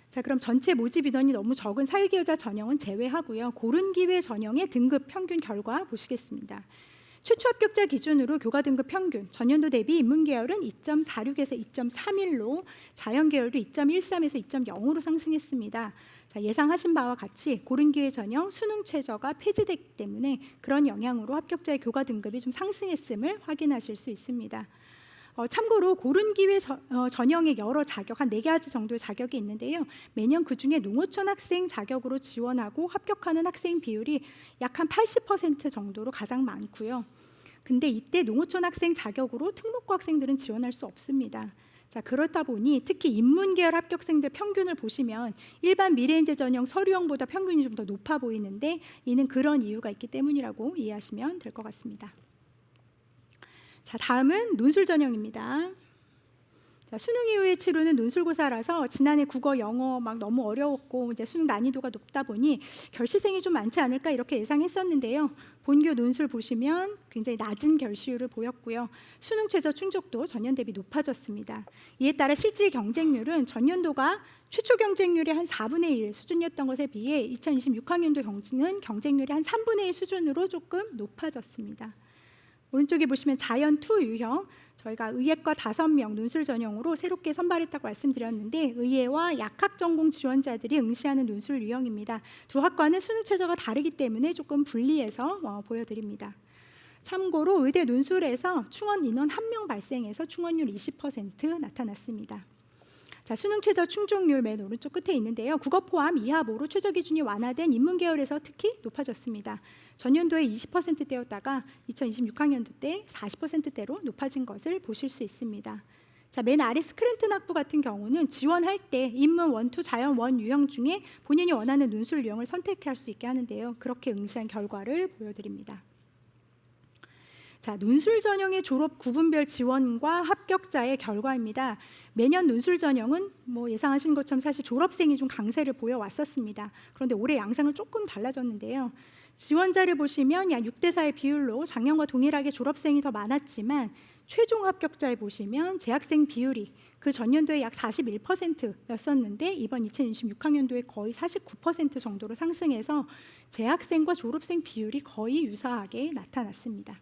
자, 그럼 전체 모집 인원이 너무 적은 사회기여자 전형은 제외하고요, 고른기회 전형의 등급 평균 결과 보시겠습니다. 최초 합격자 기준으로 교과 등급 평균 전년도 대비 인문 계열은 2.46에서 2.31로 자연 계열도 2.13에서 2.0으로 상승했습니다. 자, 예상하신 바와 같이 고른기회 전형 수능 최저가 폐지됐기 때문에 그런 영향으로 합격자의 교과 등급이 좀 상승했음을 확인하실 수 있습니다. 참고로 고른기회 전형의 여러 자격, 한 4가지 정도의 자격이 있는데요, 매년 그중에 농어촌 학생 자격으로 지원하고 합격하는 학생 비율이 약 한 80% 정도로 가장 많고요. 근데 이때 농어촌 학생 자격으로 특목고 학생들은 지원할 수 없습니다. 자, 그렇다 보니 특히 인문계열 합격생들 평균을 보시면 일반 미래인재 전형 서류형보다 평균이 좀 더 높아 보이는데, 이는 그런 이유가 있기 때문이라고 이해하시면 될 것 같습니다. 자, 다음은 논술 전형입니다. 자, 수능 이후에 치르는 논술고사라서 지난해 국어, 영어 막 너무 어려웠고 이제 수능 난이도가 높다 보니 결시생이 좀 많지 않을까 이렇게 예상했었는데요, 본교 논술 보시면 굉장히 낮은 결시율을 보였고요, 수능 최저 충족도 전년 대비 높아졌습니다. 이에 따라 실질 경쟁률은 전년도가 최초 경쟁률이 한 4분의 1 수준이었던 것에 비해 2026학년도 경쟁률이 한 3분의 1 수준으로 조금 높아졌습니다. 오른쪽에 보시면 자연 2 유형, 저희가 의예과 5명 논술 전형으로 새롭게 선발했다고 말씀드렸는데, 의예와 약학 전공 지원자들이 응시하는 논술 유형입니다. 두 학과는 수능 최저가 다르기 때문에 조금 분리해서 보여드립니다. 참고로 의대 논술에서 충원 인원 1명 발생해서 충원율 20% 나타났습니다. 자, 수능 최저 충족률 맨 오른쪽 끝에 있는데요. 국어 포함 2하 모로 최저 기준이 완화된 인문 계열에서 특히 높아졌습니다. 전년도에 20%대였다가 2026학년도 때 40%대로 높아진 것을 보실 수 있습니다. 자, 맨 아래 스크랜튼 학부 같은 경우는 지원할 때 인문 1, 2 자연 1 유형 중에 본인이 원하는 논술 유형을 선택할 수 있게 하는데요. 그렇게 응시한 결과를 보여드립니다. 자, 논술 전형의 졸업 구분별 지원과 합격자의 결과입니다. 매년 논술 전형은 예상하신 것처럼 사실 졸업생이 좀 강세를 보여왔었습니다. 그런데 올해 양상은 조금 달라졌는데요. 지원자를 보시면 약 6대4의 비율로 작년과 동일하게 졸업생이 더 많았지만 최종 합격자에 보시면 재학생 비율이 그 전년도에 약 41%였었는데 이번 2026학년도에 거의 49% 정도로 상승해서 재학생과 졸업생 비율이 거의 유사하게 나타났습니다.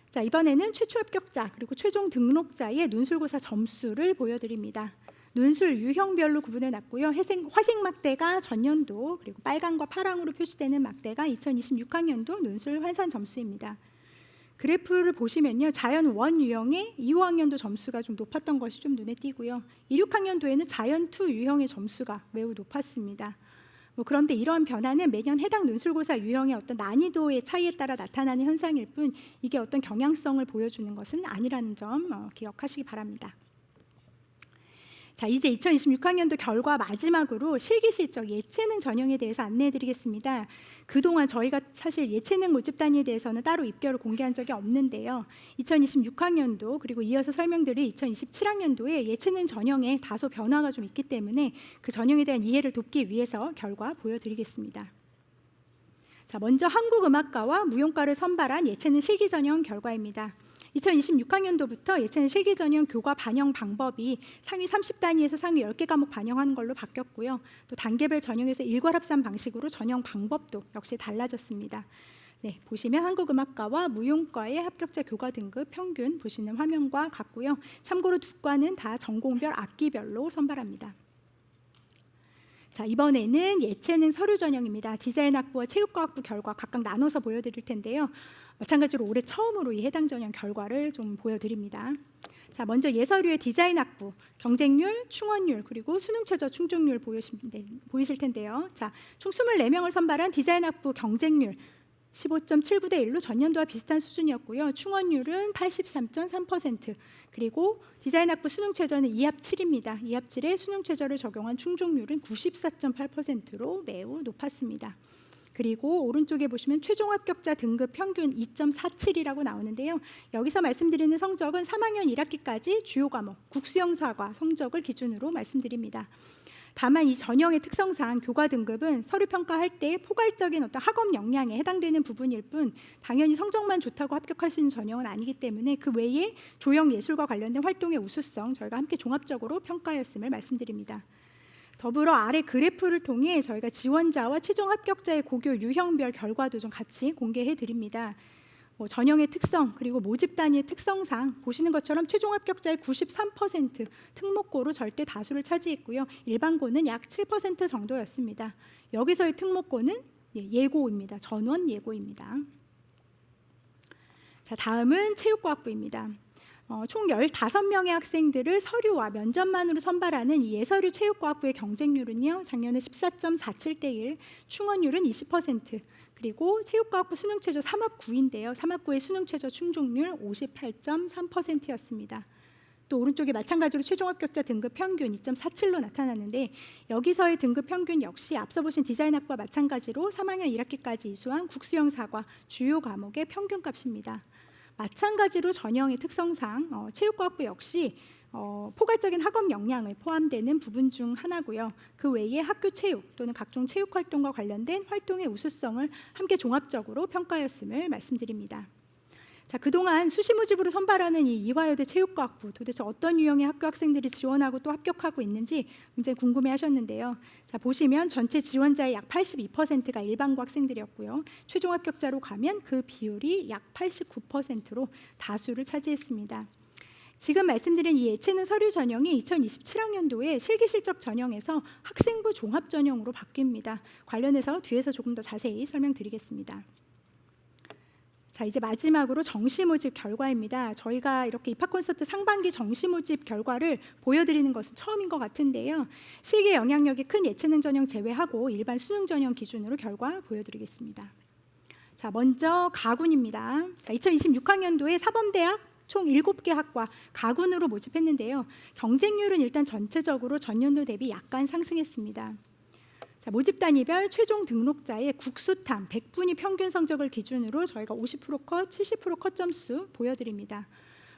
자, 이번에는 최초 합격자 그리고 최종 등록자의 논술고사 점수를 보여드립니다. 논술 유형별로 구분해 놨고요. 화색 막대가 전년도, 그리고 빨강과 파랑으로 표시되는 막대가 2026학년도 논술 환산 점수입니다. 그래프를 보시면요, 자연 1 유형의 2, 5학년도 점수가 좀 높았던 것이 좀 눈에 띄고요. 2, 6학년도에는 자연 2 유형의 점수가 매우 높았습니다. 그런데 이러한 변화는 매년 해당 논술고사 유형의 어떤 난이도의 차이에 따라 나타나는 현상일 뿐 이게 어떤 경향성을 보여주는 것은 아니라는 점 기억하시기 바랍니다. 자, 이제 2026학년도 결과 마지막으로 실기실적 예체능 전형에 대해서 안내해드리겠습니다. 그동안 저희가 사실 예체능 모집 단위에 대해서는 따로 입결을 공개한 적이 없는데요. 2026학년도 그리고 이어서 설명드릴 2027학년도에 예체능 전형에 다소 변화가 좀 있기 때문에 그 전형에 대한 이해를 돕기 위해서 결과 보여드리겠습니다. 자, 먼저 한국음악과와 무용과를 선발한 예체능 실기 전형 결과입니다. 2026학년도부터 예체능 실기 전형 교과 반영 방법이 상위 30단위에서 상위 10개 과목 반영하는 걸로 바뀌었고요. 또 단계별 전형에서 일괄합산 방식으로 전형 방법도 역시 달라졌습니다. 네, 보시면 한국음악과와 무용과의 합격자 교과 등급 평균 보시는 화면과 같고요. 참고로 두 과는 다 전공별 악기별로 선발합니다. 자, 이번에는 예체능 서류 전형입니다. 디자인학부와 체육과학부 결과 각각 나눠서 보여드릴 텐데요. 마찬가지로 올해 처음으로 이 해당 전형 결과를 좀 보여드립니다. 자, 먼저 예서류의 디자인학부 경쟁률, 충원율 그리고 수능 최저 충족률 보이실 텐데요. 자, 총 24명을 선발한 디자인학부 경쟁률 15.79대 1로 전년도와 비슷한 수준이었고요. 충원율은 83.3%. 그리고 디자인학부 수능 최저는 2합 7입니다. 2합 7에 수능 최저를 적용한 충족률은 94.8%로 매우 높았습니다. 그리고 오른쪽에 보시면 최종 합격자 등급 평균 2.47이라고 나오는데요. 여기서 말씀드리는 성적은 3학년 1학기까지 주요 과목 국수영사과 성적을 기준으로 말씀드립니다. 다만 이 전형의 특성상 교과 등급은 서류 평가할 때 포괄적인 어떤 학업 역량에 해당되는 부분일 뿐 당연히 성적만 좋다고 합격할 수 있는 전형은 아니기 때문에 그 외에 조형 예술과 관련된 활동의 우수성 저희가 함께 종합적으로 평가하였음을 말씀드립니다. 더불어 아래 그래프를 통해 저희가 지원자와 최종 합격자의 고교 유형별 결과도 좀 같이 공개해 드립니다. 전형의 특성 그리고 모집 단위의 특성상 보시는 것처럼 최종 합격자의 93% 특목고로 절대 다수를 차지했고요. 일반고는 약 7% 정도였습니다. 여기서의 특목고는 예고입니다. 전원 예고입니다. 자, 다음은 체육과학부입니다. 총 15명의 학생들을 서류와 면접만으로 선발하는 이 예서류 체육과학부의 경쟁률은요. 작년에 14.47대 1, 충원율은 20%, 그리고 체육과학부 수능 최저 3합 9인데요. 3합 9의 수능 최저 충족률 58.3%였습니다. 또 오른쪽에 마찬가지로 최종 합격자 등급 평균 2.47로 나타났는데 여기서의 등급 평균 역시 앞서 보신 디자인학부와 마찬가지로 3학년 1학기까지 이수한 국수영사과 주요 과목의 평균값입니다. 마찬가지로 전형의 특성상 체육과학부 역시 포괄적인 학업 역량을 포함되는 부분 중 하나고요. 그 외에 학교 체육 또는 각종 체육 활동과 관련된 활동의 우수성을 함께 종합적으로 평가하였음을 말씀드립니다. 자, 그동안 수시 모집으로 선발하는 이 이화여대 체육과학부 도대체 어떤 유형의 학교 학생들이 지원하고 또 합격하고 있는지 굉장히 궁금해하셨는데요. 자, 보시면 전체 지원자의 약 82%가 일반고 학생들이었고요. 최종 합격자로 가면 그 비율이 약 89%로 다수를 차지했습니다. 지금 말씀드린 이 예체능 서류 전형이 2027학년도에 실기실적 전형에서 학생부 종합 전형으로 바뀝니다. 관련해서 뒤에서 조금 더 자세히 설명드리겠습니다. 자, 이제 마지막으로 정시 모집 결과입니다. 저희가 이렇게 입학 콘서트 상반기 정시 모집 결과를 보여드리는 것은 처음인 것 같은데요. 실기 영향력이 큰 예체능 전형 제외하고 일반 수능 전형 기준으로 결과 보여드리겠습니다. 자, 먼저 가군입니다. 자, 2026학년도에 사범대학 총 7개 학과 가군으로 모집했는데요. 경쟁률은 일단 전체적으로 전년도 대비 약간 상승했습니다. 자, 모집 단위별 최종 등록자의 국수탐 100분위 평균 성적을 기준으로 저희가 50% 컷, 70% 컷 점수 보여드립니다.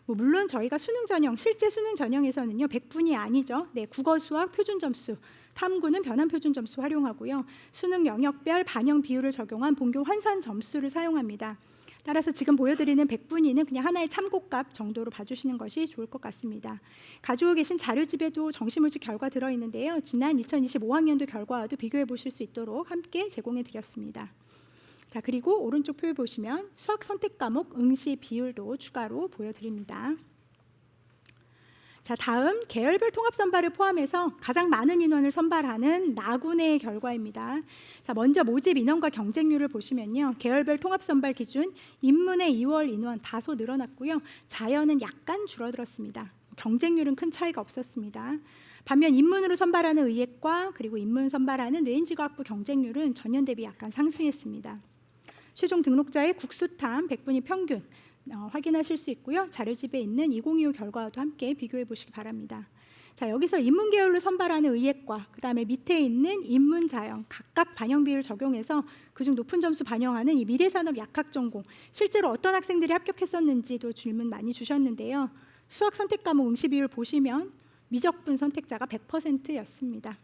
물론 저희가 수능 전형, 실제 수능 전형에서는요 100분이 아니죠. 네, 국어, 수학 표준 점수, 탐구는 변환 표준 점수 활용하고요. 수능 영역별 반영 비율을 적용한 본교 환산 점수를 사용합니다. 따라서 지금 보여드리는 100분위는 그냥 하나의 참고값 정도로 봐주시는 것이 좋을 것 같습니다. 가지고 계신 자료집에도 정시모집 결과 들어있는데요. 지난 2025학년도 결과와도 비교해 보실 수 있도록 함께 제공해 드렸습니다. 자, 그리고 오른쪽 표에 보시면 수학 선택 과목 응시 비율도 추가로 보여드립니다. 자, 다음 계열별 통합 선발을 포함해서 가장 많은 인원을 선발하는 나군의 결과입니다. 자, 먼저 모집 인원과 경쟁률을 보시면요. 계열별 통합 선발 기준 인문의 2월 인원 다소 늘어났고요. 자연은 약간 줄어들었습니다. 경쟁률은 큰 차이가 없었습니다. 반면 인문으로 선발하는 의예과 그리고 인문 선발하는 뇌인지과학부 경쟁률은 전년 대비 약간 상승했습니다. 최종 등록자의 국수탐 100분위 평균 확인하실 수 있고요. 자료집에 있는 2025 결과와도 함께 비교해 보시기 바랍니다. 자, 여기서 인문 계열로 선발하는 의예과, 그다음에 밑에 있는 인문 자영 각각 반영 비율을 적용해서 그중 높은 점수 반영하는 이 미래산업 약학 전공 실제로 어떤 학생들이 합격했었는지도 질문 많이 주셨는데요. 수학 선택 과목 응시 비율 보시면 미적분 선택자가 100%였습니다.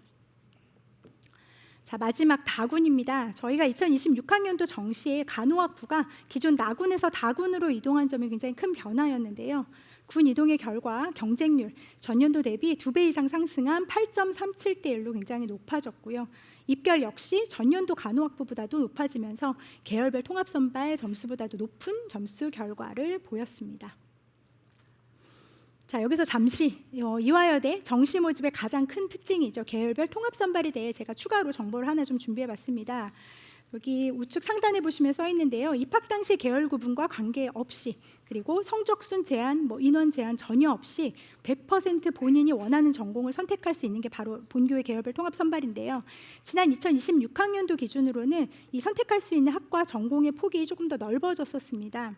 자, 마지막 다군입니다. 저희가 2026학년도 정시에 간호학부가 기존 나군에서 다군으로 이동한 점이 굉장히 큰 변화였는데요. 군 이동의 결과 경쟁률 전년도 대비 2배 이상 상승한 8.37대 1로 굉장히 높아졌고요. 입결 역시 전년도 간호학부보다도 높아지면서 계열별 통합선발 점수보다도 높은 점수 결과를 보였습니다. 자, 여기서 잠시 이화여대 정시 모집의 가장 큰 특징이죠. 계열별 통합 선발에 대해 제가 추가로 정보를 하나 좀 준비해봤습니다. 여기 우측 상단에 보시면 써 있는데요. 입학 당시 계열 구분과 관계없이 그리고 성적순 제한, 인원 제한 전혀 없이 100% 본인이 원하는 전공을 선택할 수 있는 게 바로 본교의 계열별 통합 선발인데요. 지난 2026학년도 기준으로는 이 선택할 수 있는 학과 전공의 폭이 조금 더 넓어졌었습니다.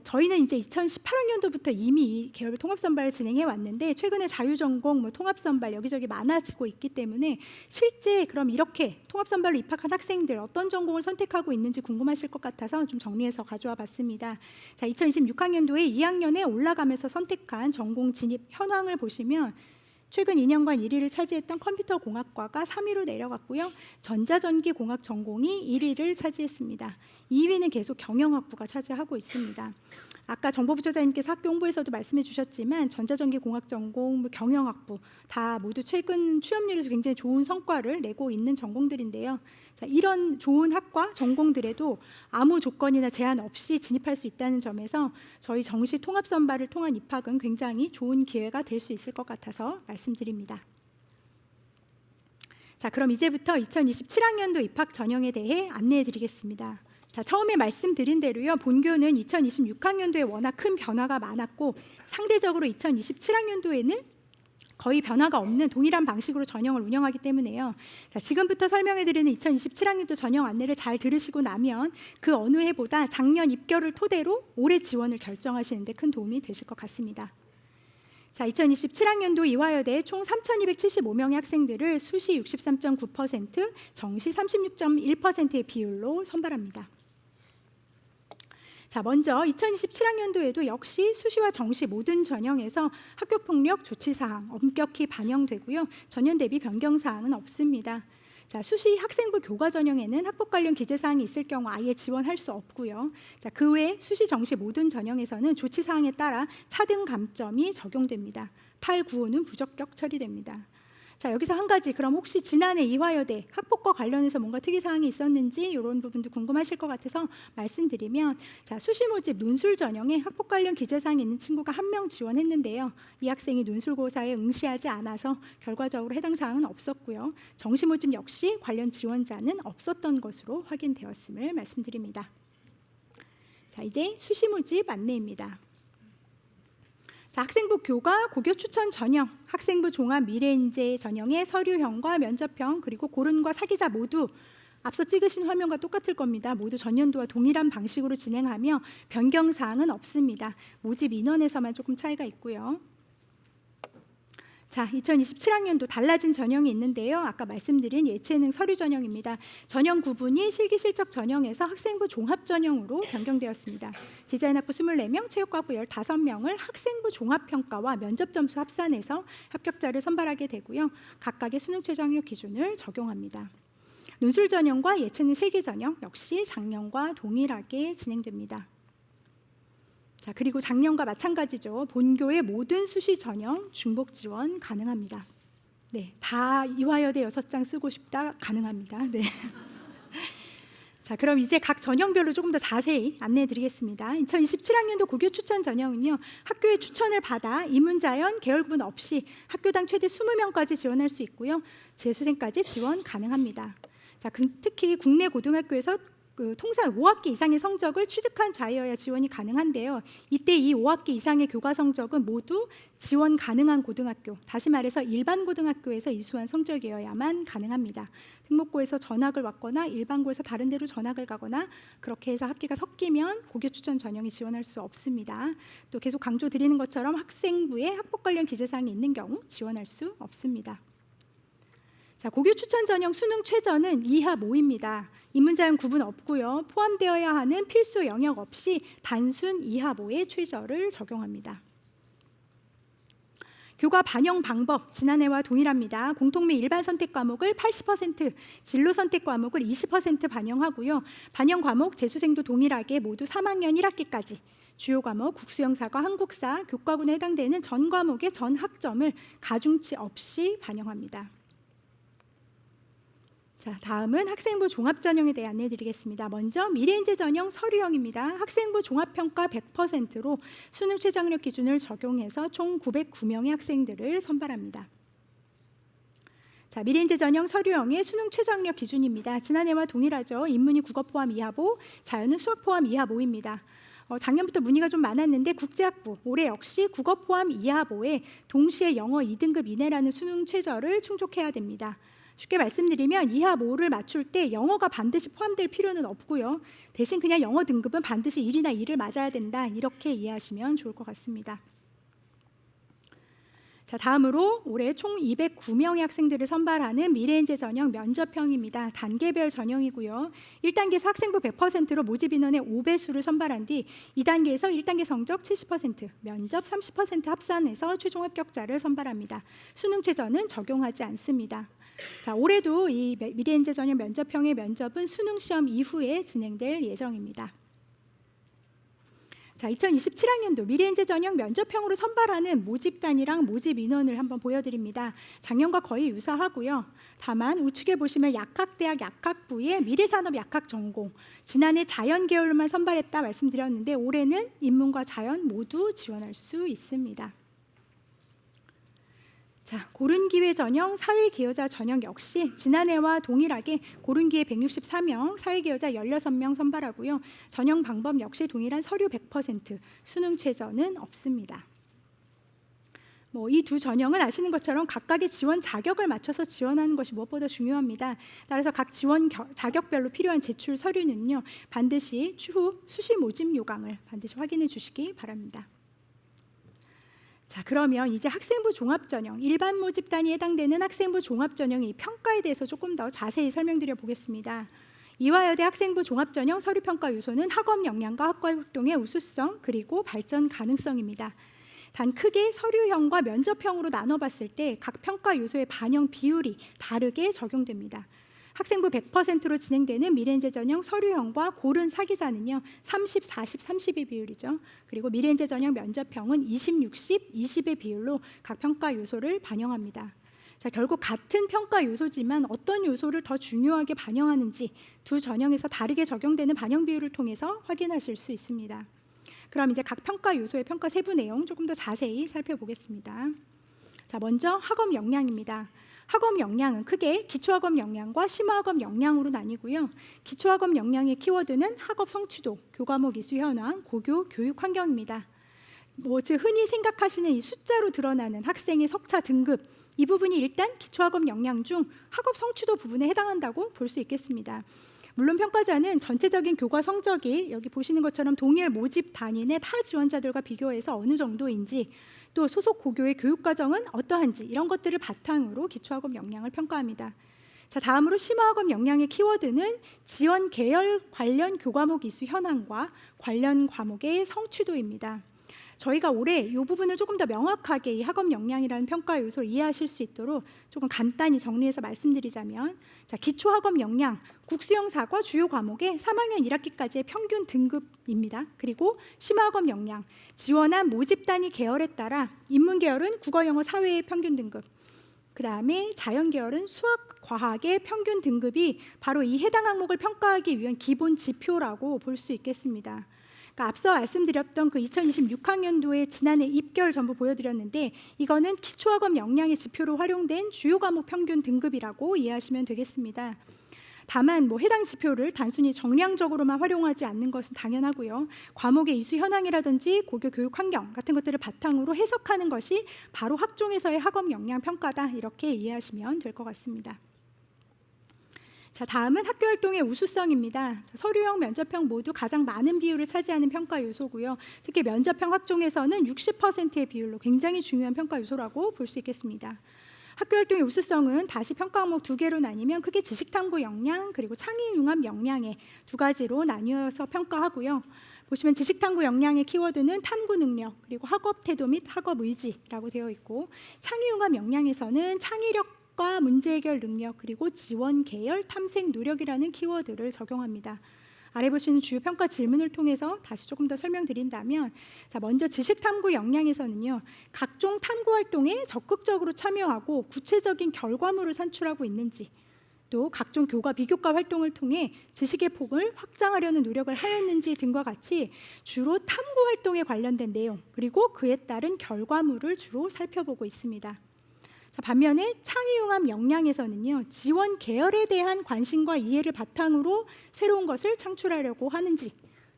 저희는 이제 2018학년도부터 이미 이 계열별 통합 선발을 진행해 왔는데 최근에 자유전공, 통합 선발 여기저기 많아지고 있기 때문에 실제 그럼 이렇게 통합 선발로 입학한 학생들 어떤 전공을 선택하고 있는지 궁금하실 것 같아서 좀 정리해서 가져와 봤습니다. 자, 2026학년도에 2학년에 올라가면서 선택한 전공 진입 현황을 보시면 최근 2년간 1위를 차지했던 컴퓨터공학과가 3위로 내려갔고요. 전자전기공학 전공이 1위를 차지했습니다. 2위는 계속 경영학부가 차지하고 있습니다. 아까 정보부처장님께서 학교 홍보에서도 말씀해 주셨지만 전자전기공학 전공, 경영학부 다 모두 최근 취업률에서 굉장히 좋은 성과를 내고 있는 전공들인데요. 자, 이런 좋은 학과 전공들에도 아무 조건이나 제한 없이 진입할 수 있다는 점에서 저희 정시 통합 선발을 통한 입학은 굉장히 좋은 기회가 될 수 있을 것 같아서 말씀드립니다. 자, 그럼 이제부터 2027학년도 입학 전형에 대해 안내해 드리겠습니다. 자, 처음에 말씀드린 대로요. 본교는 2026학년도에 워낙 큰 변화가 많았고 상대적으로 2027학년도에는 거의 변화가 없는 동일한 방식으로 전형을 운영하기 때문에요. 자, 지금부터 설명해드리는 2027학년도 전형 안내를 잘 들으시고 나면 그 어느 해보다 작년 입결을 토대로 올해 지원을 결정하시는 데 큰 도움이 되실 것 같습니다. 자, 2027학년도 이화여대 총 3,275명의 학생들을 수시 63.9%, 정시 36.1%의 비율로 선발합니다. 자, 먼저 2027학년도에도 역시 수시와 정시 모든 전형에서 학교폭력 조치사항 엄격히 반영되고요. 전년 대비 변경사항은 없습니다. 자, 수시 학생부 교과 전형에는 학폭 관련 기재사항이 있을 경우 아예 지원할 수 없고요. 자, 그 외 수시 정시 모든 전형에서는 조치사항에 따라 차등 감점이 적용됩니다. 8, 9호는 부적격 처리됩니다. 자, 여기서 한 가지, 그럼 혹시 지난해 이화여대 학폭과 관련해서 뭔가 특이사항이 있었는지 이런 부분도 궁금하실 것 같아서 말씀드리면, 자, 수시 모집 논술 전형에 학폭 관련 기재사항이 있는 친구가 1명 지원했는데요. 이 학생이 논술고사에 응시하지 않아서 결과적으로 해당 사항은 없었고요. 정시 모집 역시 관련 지원자는 없었던 것으로 확인되었음을 말씀드립니다. 자, 이제 수시 모집 안내입니다. 자, 학생부 교과 고교 추천 전형, 학생부 종합 미래인재 전형의 서류형과 면접형, 그리고 고른과 사기자 모두 앞서 찍으신 화면과 똑같을 겁니다. 모두 전년도와 동일한 방식으로 진행하며 변경사항은 없습니다. 모집 인원에서만 조금 차이가 있고요. 자, 2027학년도 달라진 전형이 있는데요. 아까 말씀드린 예체능 서류 전형입니다. 전형 구분이 실기실적 전형에서 학생부 종합 전형으로 변경되었습니다. 디자인학부 24명, 체육과학부 15명을 학생부 종합평가와 면접 점수 합산해서 합격자를 선발하게 되고요. 각각의 수능 최저학력 기준을 적용합니다. 논술 전형과 예체능 실기 전형 역시 작년과 동일하게 진행됩니다. 자, 그리고 작년과 마찬가지죠. 본교의 모든 수시 전형 중복 지원 가능합니다. 네, 다 이화여대 6장 쓰고 싶다 가능합니다. 네. 자, 그럼 이제 각 전형별로 조금 더 자세히 안내해 드리겠습니다. 2027학년도 고교 추천 전형은요, 학교의 추천을 받아 이문자연, 계열구분 없이 학교당 최대 20명까지 지원할 수 있고요. 재수생까지 지원 가능합니다. 자, 특히 국내 고등학교에서 통산 5학기 이상의 성적을 취득한 자여야 지원이 가능한데요. 이때 이 5학기 이상의 교과 성적은 모두 지원 가능한 고등학교, 다시 말해서 일반 고등학교에서 이수한 성적이어야만 가능합니다. 특목고에서 전학을 왔거나 일반고에서 다른 데로 전학을 가거나 그렇게 해서 학기가 섞이면 고교 추천 전형이 지원할 수 없습니다. 또 계속 강조드리는 것처럼 학생부에 학폭 관련 기재사항이 있는 경우 지원할 수 없습니다. 자, 고교 추천 전형 수능 최저는 이하 모입니다. 인문자연 구분 없고요. 포함되어야 하는 필수 영역 없이 단순 이하 모의 최저를 적용합니다. 교과 반영 방법 지난해와 동일합니다. 공통 및 일반 선택 과목을 80%, 진로 선택 과목을 20% 반영하고요. 반영 과목 재수생도 동일하게 모두 3학년 1학기까지 주요 과목 국수영사과 한국사, 교과분에 해당되는 전 과목의 전 학점을 가중치 없이 반영합니다. 자, 다음은 학생부 종합 전형에 대해 안내해 드리겠습니다. 먼저 미래인재 전형 서류형입니다. 학생부 종합평가 100%로 수능 최저학력 기준을 적용해서 총 909명의 학생들을 선발합니다. 자, 미래인재 전형 서류형의 수능 최저학력 기준입니다. 지난해와 동일하죠. 인문이 국어 포함 이하보, 자연은 수학 포함 이하보입니다. 작년부터 문의가 좀 많았는데 국제학부 올해 역시 국어 포함 이하보에 동시에 영어 2등급 이내라는 수능 최저를 충족해야 됩니다. 쉽게 말씀드리면 이하 모를 맞출 때 영어가 반드시 포함될 필요는 없고요. 대신 그냥 영어 등급은 반드시 1이나 2를 맞아야 된다. 이렇게 이해하시면 좋을 것 같습니다. 자, 다음으로 올해 총 209명의 학생들을 선발하는 미래인재 전형 면접형입니다. 단계별 전형이고요. 1단계에서 학생부 100%로 모집 인원의 5배수를 선발한 뒤 2단계에서 1단계 성적 70%, 면접 30% 합산해서 최종 합격자를 선발합니다. 수능 최저는 적용하지 않습니다. 자, 올해도 이 미래인재 전형 면접형의 면접은 수능 시험 이후에 진행될 예정입니다. 자, 2027학년도 미래인재 전형 면접형으로 선발하는 모집단이랑 모집 인원을 한번 보여드립니다. 작년과 거의 유사하고요. 다만 우측에 보시면 약학대학 약학부의 미래산업 약학 전공, 지난해 자연 계열만 선발했다 말씀드렸는데 올해는 인문과 자연 모두 지원할 수 있습니다. 자, 고른기회 전형 사회기여자 전형 역시 지난해와 동일하게 고른기회 164명, 사회기여자 16명 선발하고요. 전형 방법 역시 동일한 서류 100%, 수능 최저는 없습니다. 이 두 전형은 아시는 것처럼 각각의 지원 자격을 맞춰서 지원하는 것이 무엇보다 중요합니다. 따라서 각 지원 자격별로 필요한 제출 서류는요, 반드시 추후 수시 모집 요강을 반드시 확인해 주시기 바랍니다. 자, 그러면 이제 학생부 종합전형, 일반 모집단이 해당되는 학생부 종합전형의 평가에 대해서 조금 더 자세히 설명드려 보겠습니다. 이화여대 학생부 종합전형 서류평가 요소는 학업 역량과 학과 활동의 우수성 그리고 발전 가능성입니다. 단 크게 서류형과 면접형으로 나눠봤을 때 각 평가 요소의 반영 비율이 다르게 적용됩니다. 학생부 100%로 진행되는 미래인재 전형 서류형과 고른 사기자는요 30, 40, 30의 비율이죠. 그리고 미래인재 전형 면접형은 20, 60, 20의 비율로 각 평가 요소를 반영합니다. 자, 결국 같은 평가 요소지만 어떤 요소를 더 중요하게 반영하는지 두 전형에서 다르게 적용되는 반영 비율을 통해서 확인하실 수 있습니다. 그럼 이제 각 평가 요소의 평가 세부 내용 조금 더 자세히 살펴보겠습니다. 자, 먼저 학업 역량입니다. 학업 역량은 크게 기초학업 역량과 심화학업 역량으로 나뉘고요. 기초학업 역량의 키워드는 학업 성취도, 교과목 이수 현황, 고교 교육 환경입니다. 즉 흔히 생각하시는 이 숫자로 드러나는 학생의 석차 등급, 이 부분이 일단 기초학업 역량 중 학업 성취도 부분에 해당한다고 볼 수 있겠습니다. 물론 평가자는 전체적인 교과 성적이 여기 보시는 것처럼 동일 모집 단위의 타 지원자들과 비교해서 어느 정도인지, 또 소속 고교의 교육과정은 어떠한지, 이런 것들을 바탕으로 기초학업 역량을 평가합니다. 자, 다음으로 심화학업 역량의 키워드는 지원 계열 관련 교과목 이수 현황과 관련 과목의 성취도입니다. 저희가 올해 이 부분을 조금 더 명확하게 이 학업 역량이라는 평가 요소를 이해하실 수 있도록 조금 간단히 정리해서 말씀드리자면, 자, 기초 학업 역량, 국수형사과 주요 과목의 3학년 1학기까지의 평균 등급입니다. 그리고 심화학업 역량, 지원한 모집 단위 계열에 따라 인문 계열은 국어, 영어, 사회의 평균 등급, 그 다음에 자연 계열은 수학, 과학의 평균 등급이 바로 이 해당 항목을 평가하기 위한 기본 지표라고 볼 수 있겠습니다. 앞서 말씀드렸던 그 2026학년도에 지난해 입결 전부 보여드렸는데, 이거는 기초학업 역량의 지표로 활용된 주요 과목 평균 등급이라고 이해하시면 되겠습니다. 다만 해당 지표를 단순히 정량적으로만 활용하지 않는 것은 당연하고요. 과목의 이수 현황이라든지 고교 교육 환경 같은 것들을 바탕으로 해석하는 것이 바로 학종에서의 학업 역량 평가다, 이렇게 이해하시면 될 것 같습니다. 자, 다음은 학교 활동의 우수성입니다. 서류형, 면접형 모두 가장 많은 비율을 차지하는 평가 요소고요. 특히 면접형 학종에서는 60%의 비율로 굉장히 중요한 평가 요소라고 볼 수 있겠습니다. 학교 활동의 우수성은 다시 평가 항목 2개로 나뉘면 크게 지식탐구 역량 그리고 창의융합 역량의 2가지로 나뉘어서 평가하고요. 보시면 지식탐구 역량의 키워드는 탐구 능력, 그리고 학업 태도 및 학업 의지라고 되어 있고, 창의융합 역량에서는 창의력 과 문제 해결 능력, 그리고 지원 계열 탐색 노력이라는 키워드를 적용합니다. 아래 보시는 주요 평가 질문을 통해서 다시 조금 더 설명드린다면, 자, 먼저 지식 탐구 역량에서는요, 각종 탐구 활동에 적극적으로 참여하고 구체적인 결과물을 산출하고 있는지, 또 각종 교과 비교과 활동을 통해 지식의 폭을 확장하려는 노력을 하였는지 등과 같이 주로 탐구 활동에 관련된 내용, 그리고 그에 따른 결과물을 주로 살펴보고 있습니다. 반면에 창의융합 역량에서는요, 지원 계열에 대한 관심과 이해를 바탕으로 새로운 것을 창출하려고 하는지,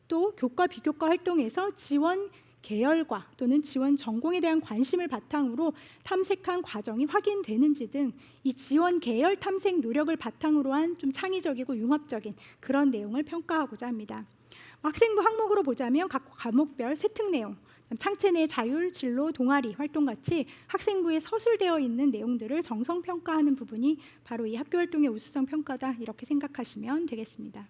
또 교과 비교과 활동에서 지원 계열과 또는 지원 전공에 대한 관심을 바탕으로 탐색한 과정이 확인되는지 등 이 지원 계열 탐색 노력을 바탕으로 한 좀 창의적이고 융합적인 그런 내용을 평가하고자 합니다. 학생부 항목으로 보자면 각 과목별 세특 내용, 창체 내 자율, 진로, 동아리 활동 같이 학생부에 서술되어 있는 내용들을 정성평가하는 부분이 바로 이 학교활동의 우수성 평가다, 이렇게 생각하시면 되겠습니다.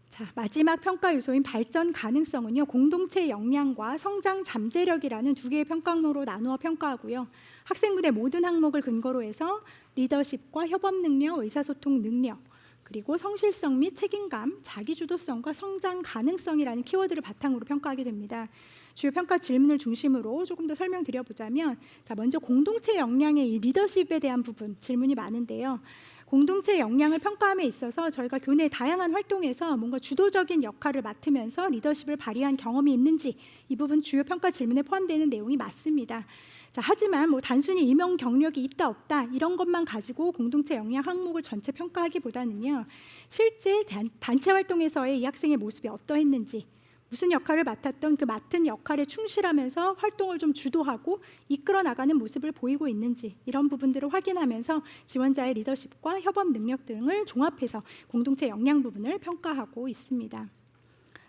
자, 마지막 평가 요소인 발전 가능성은요, 공동체 역량과 성장 잠재력이라는 2개의 평가 항목으로 나누어 평가하고요. 학생부 내 모든 항목을 근거로 해서 리더십과 협업 능력, 의사소통 능력, 그리고 성실성 및 책임감, 자기주도성과 성장 가능성이라는 키워드를 바탕으로 평가하게 됩니다. 주요 평가 질문을 중심으로 조금 더 설명드려보자면, 자, 먼저 공동체 역량의 이 리더십에 대한 부분 질문이 많은데요. 공동체 역량을 평가함에 있어서 저희가 교내 다양한 활동에서 뭔가 주도적인 역할을 맡으면서 리더십을 발휘한 경험이 있는지, 이 부분 주요 평가 질문에 포함되는 내용이 맞습니다. 자, 하지만 단순히 임용 경력이 있다 없다 이런 것만 가지고 공동체 역량 항목을 전체 평가하기보다는요, 실제 단체 활동에서의 이 학생의 모습이 어떠했는지, 무슨 역할을 맡았던 그 맡은 역할에 충실하면서 활동을 좀 주도하고 이끌어 나가는 모습을 보이고 있는지, 이런 부분들을 확인하면서 지원자의 리더십과 협업 능력 등을 종합해서 공동체 역량 부분을 평가하고 있습니다.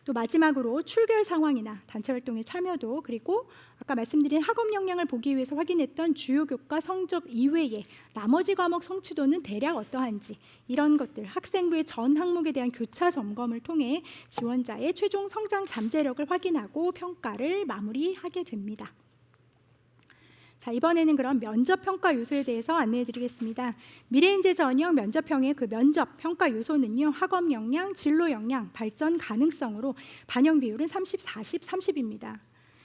또 마지막으로 출결 상황이나 단체 활동의 참여도, 그리고 아까 말씀드린 학업 역량을 보기 위해서 확인했던 주요 교과 성적 이외에 나머지 과목 성취도는 대략 어떠한지, 이런 것들 학생부의 전 항목에 대한 교차 점검을 통해 지원자의 최종 성장 잠재력을 확인하고 평가를 마무리하게 됩니다. 자, 이번에는 그럼 면접 평가 요소에 대해서 안내해 드리겠습니다. 미래인재 전형 면접형의 그 면접 평가 요소는요, 학업 역량, 진로 역량, 발전 가능성으로 반영 비율은 30, 40, 30입니다.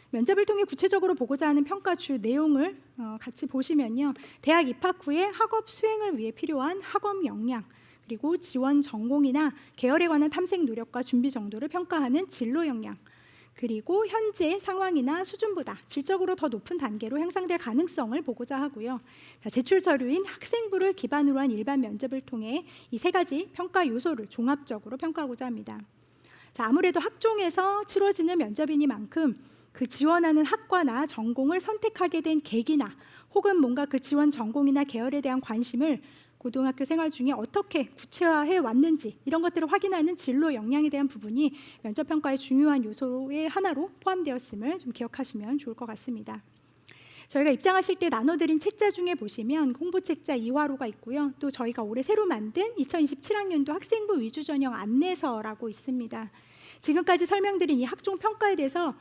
면접을 통해 구체적으로 보고자 하는 평가 주 내용을 같이 보시면요, 대학 입학 후에 학업 수행을 위해 필요한 학업 역량, 그리고 지원 전공이나 계열에 관한 탐색 노력과 준비 정도를 평가하는 진로 역량, 그리고 현재 상황이나 수준보다 질적으로 더 높은 단계로 향상될 가능성을 보고자 하고요. 자, 제출 서류인 학생부를 기반으로 한 일반 면접을 통해 이 세 가지 평가 요소를 종합적으로 평가하고자 합니다. 자, 아무래도 학종에서 치러지는 면접이니만큼 그 지원하는 학과나 전공을 선택하게 된 계기나 혹은 뭔가 그 지원 전공이나 계열에 대한 관심을 고등학교 생활 중에 어떻게 구체화해 왔는지 이런 것들을 확인하는 진로 역량에 대한 부분이 면접평가의 중요한 요소의 하나로 포함되었음을 좀 기억하시면 좋을 것 같습니다. 저희가 입장하실 때 나눠드린 책자 중에 보시면 홍보책자 2화로가 있고요. 또 저희가 올해 새로 만든 2027학년도 학생부 위주 전형 안내서라고 있습니다. 지금까지 설명드린 이 학종 평가에 대해서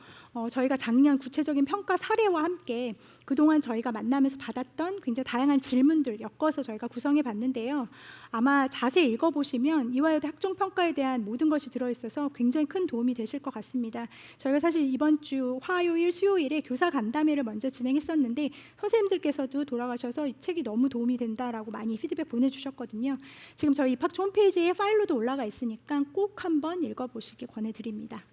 저희가 작년 구체적인 평가 사례와 함께 그동안 저희가 만나면서 받았던 굉장히 다양한 질문들 엮어서 저희가 구성해 봤는데요. 아마 자세히 읽어보시면 이화여대 학종 평가에 대한 모든 것이 들어있어서 굉장히 큰 도움이 되실 것 같습니다. 저희가 사실 이번 주 화요일, 수요일에 교사 간담회를 먼저 진행했었는데 선생님들께서도 돌아가셔서 이 책이 너무 도움이 된다라고 많이 피드백 보내주셨거든요. 지금 저희 입학처 홈페이지에 파일로도 올라가 있으니까 꼭 한번 읽어보시기 권해드립니다.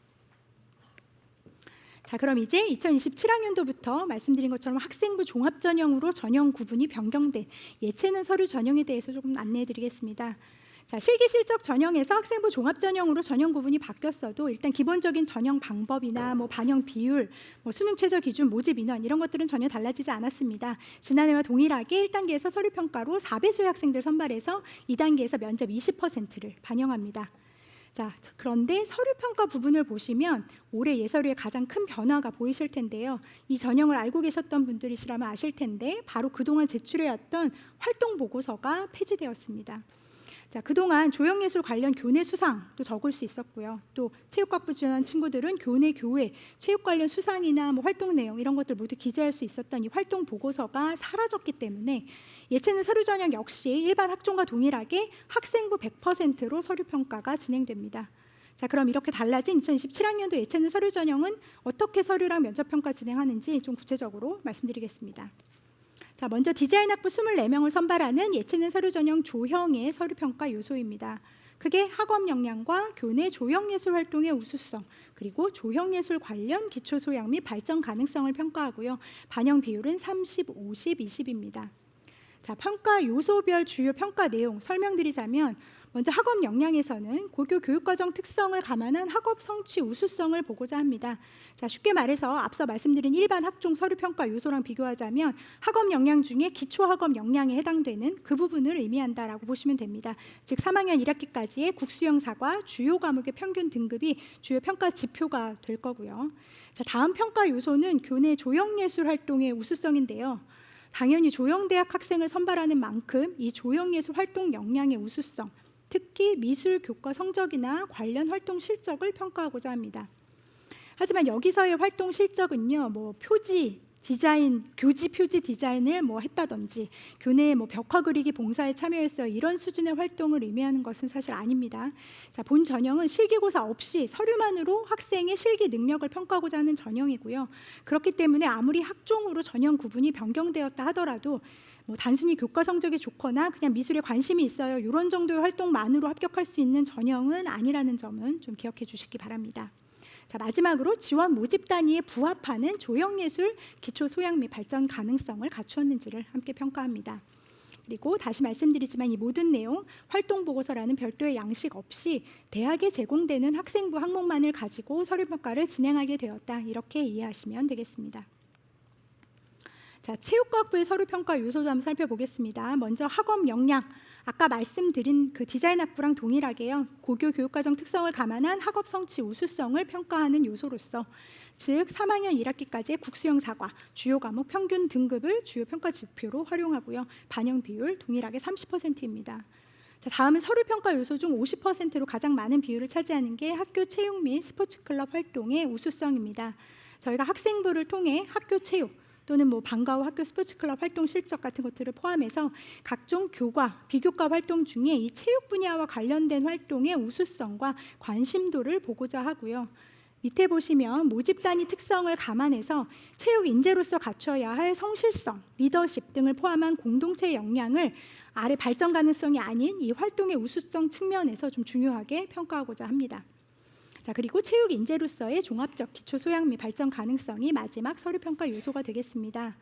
자, 그럼 이제 2027학년도부터 말씀드린 것처럼 학생부 종합 전형으로 전형 구분이 변경된 예체능 서류 전형에 대해서 조금 안내해 드리겠습니다. 자, 실기 실적 전형에서 학생부 종합 전형으로 전형 구분이 바뀌었어도 일단 기본적인 전형 방법이나 반영 비율, 수능 최저 기준, 모집 인원 이런 것들은 전혀 달라지지 않았습니다. 지난해와 동일하게 1단계에서 서류 평가로 4배수의 학생들 선발해서 2단계에서 면접 20%를 반영합니다. 자, 그런데 서류 평가 부분을 보시면 올해 예서류에 가장 큰 변화가 보이실 텐데요. 이 전형을 알고 계셨던 분들이시라면 아실 텐데 바로 그동안 제출해왔던 활동 보고서가 폐지되었습니다. 자, 그동안 조형예술 관련 교내 수상도 적을 수 있었고요. 또 체육학부 지원한 친구들은 교내 교회, 체육 관련 수상이나 활동 내용 이런 것들 모두 기재할 수 있었던 이 활동 보고서가 사라졌기 때문에 예체능 서류 전형 역시 일반 학종과 동일하게 학생부 100%로 서류 평가가 진행됩니다. 자, 그럼 이렇게 달라진 2027학년도 예체능 서류 전형은 어떻게 서류랑 면접 평가 진행하는지 좀 구체적으로 말씀드리겠습니다. 자, 먼저 디자인학부 24명을 선발하는 예체능 서류 전형 조형의 서류 평가 요소입니다. 그게 학업 역량과 교내 조형예술 활동의 우수성, 그리고 조형예술 관련 기초 소양 및 발전 가능성을 평가하고요. 반영 비율은 30, 50, 20입니다. 자, 평가 요소별 주요 평가 내용 설명드리자면 먼저 학업 역량에서는 고교 교육과정 특성을 감안한 학업 성취 우수성을 보고자 합니다. 자, 쉽게 말해서 앞서 말씀드린 일반 학종 서류 평가 요소랑 비교하자면 학업 역량 중에 기초 학업 역량에 해당되는 그 부분을 의미한다라고 보시면 됩니다. 즉 3학년 1학기까지의 국수형 사과 주요 과목의 평균 등급이 주요 평가 지표가 될 거고요. 자, 다음 평가 요소는 교내 조형예술 활동의 우수성인데요. 당연히 조형대학 학생을 선발하는 만큼 이 조형예술 활동 역량의 우수성, 특히 미술 교과 성적이나 관련 활동 실적을 평가하고자 합니다. 하지만 여기서의 활동 실적은요, 표지 디자인, 교지 표지 디자인을 했다든지 교내에 벽화 그리기 봉사에 참여했어요, 이런 수준의 활동을 의미하는 것은 사실 아닙니다. 자, 본 전형은 실기고사 없이 서류만으로 학생의 실기 능력을 평가하고자 하는 전형이고요. 그렇기 때문에 아무리 학종으로 전형 구분이 변경되었다 하더라도 단순히 교과 성적이 좋거나 그냥 미술에 관심이 있어요, 이런 정도의 활동만으로 합격할 수 있는 전형은 아니라는 점은 좀 기억해 주시기 바랍니다. 자, 마지막으로 지원 모집 단위에 부합하는 조형예술 기초 소양 및 발전 가능성을 갖추었는지를 함께 평가합니다. 그리고 다시 말씀드리지만 이 모든 내용 활동 보고서라는 별도의 양식 없이 대학에 제공되는 학생부 항목만을 가지고 서류 평가를 진행하게 되었다, 이렇게 이해하시면 되겠습니다. 자, 체육과학부의 서류 평가 요소도 한번 살펴보겠습니다. 먼저 학업 역량, 아까 말씀드린 그 디자인학부랑 동일하게요, 고교 교육과정 특성을 감안한 학업 성취 우수성을 평가하는 요소로서, 즉 3학년 1학기까지의 국수형 사과 주요 과목 평균 등급을 주요 평가 지표로 활용하고요. 반영 비율 동일하게 30%입니다. 자, 다음은 서류 평가 요소 중 50%로 가장 많은 비율을 차지하는 게 학교 체육 및 스포츠 클럽 활동의 우수성입니다. 저희가 학생부를 통해 학교 체육 또는 방과 후 학교 스포츠 클럽 활동 실적 같은 것들을 포함해서 각종 교과, 비교과 활동 중에 이 체육 분야와 관련된 활동의 우수성과 관심도를 보고자 하고요. 밑에 보시면 모집 단위 특성을 감안해서 체육 인재로서 갖춰야 할 성실성, 리더십 등을 포함한 공동체 역량을 아래 발전 가능성이 아닌 이 활동의 우수성 측면에서 좀 중요하게 평가하고자 합니다. 자, 그리고 체육 인재로서의 종합적 기초 소양 및 발전 가능성이 마지막 서류 평가 요소가 되겠습니다.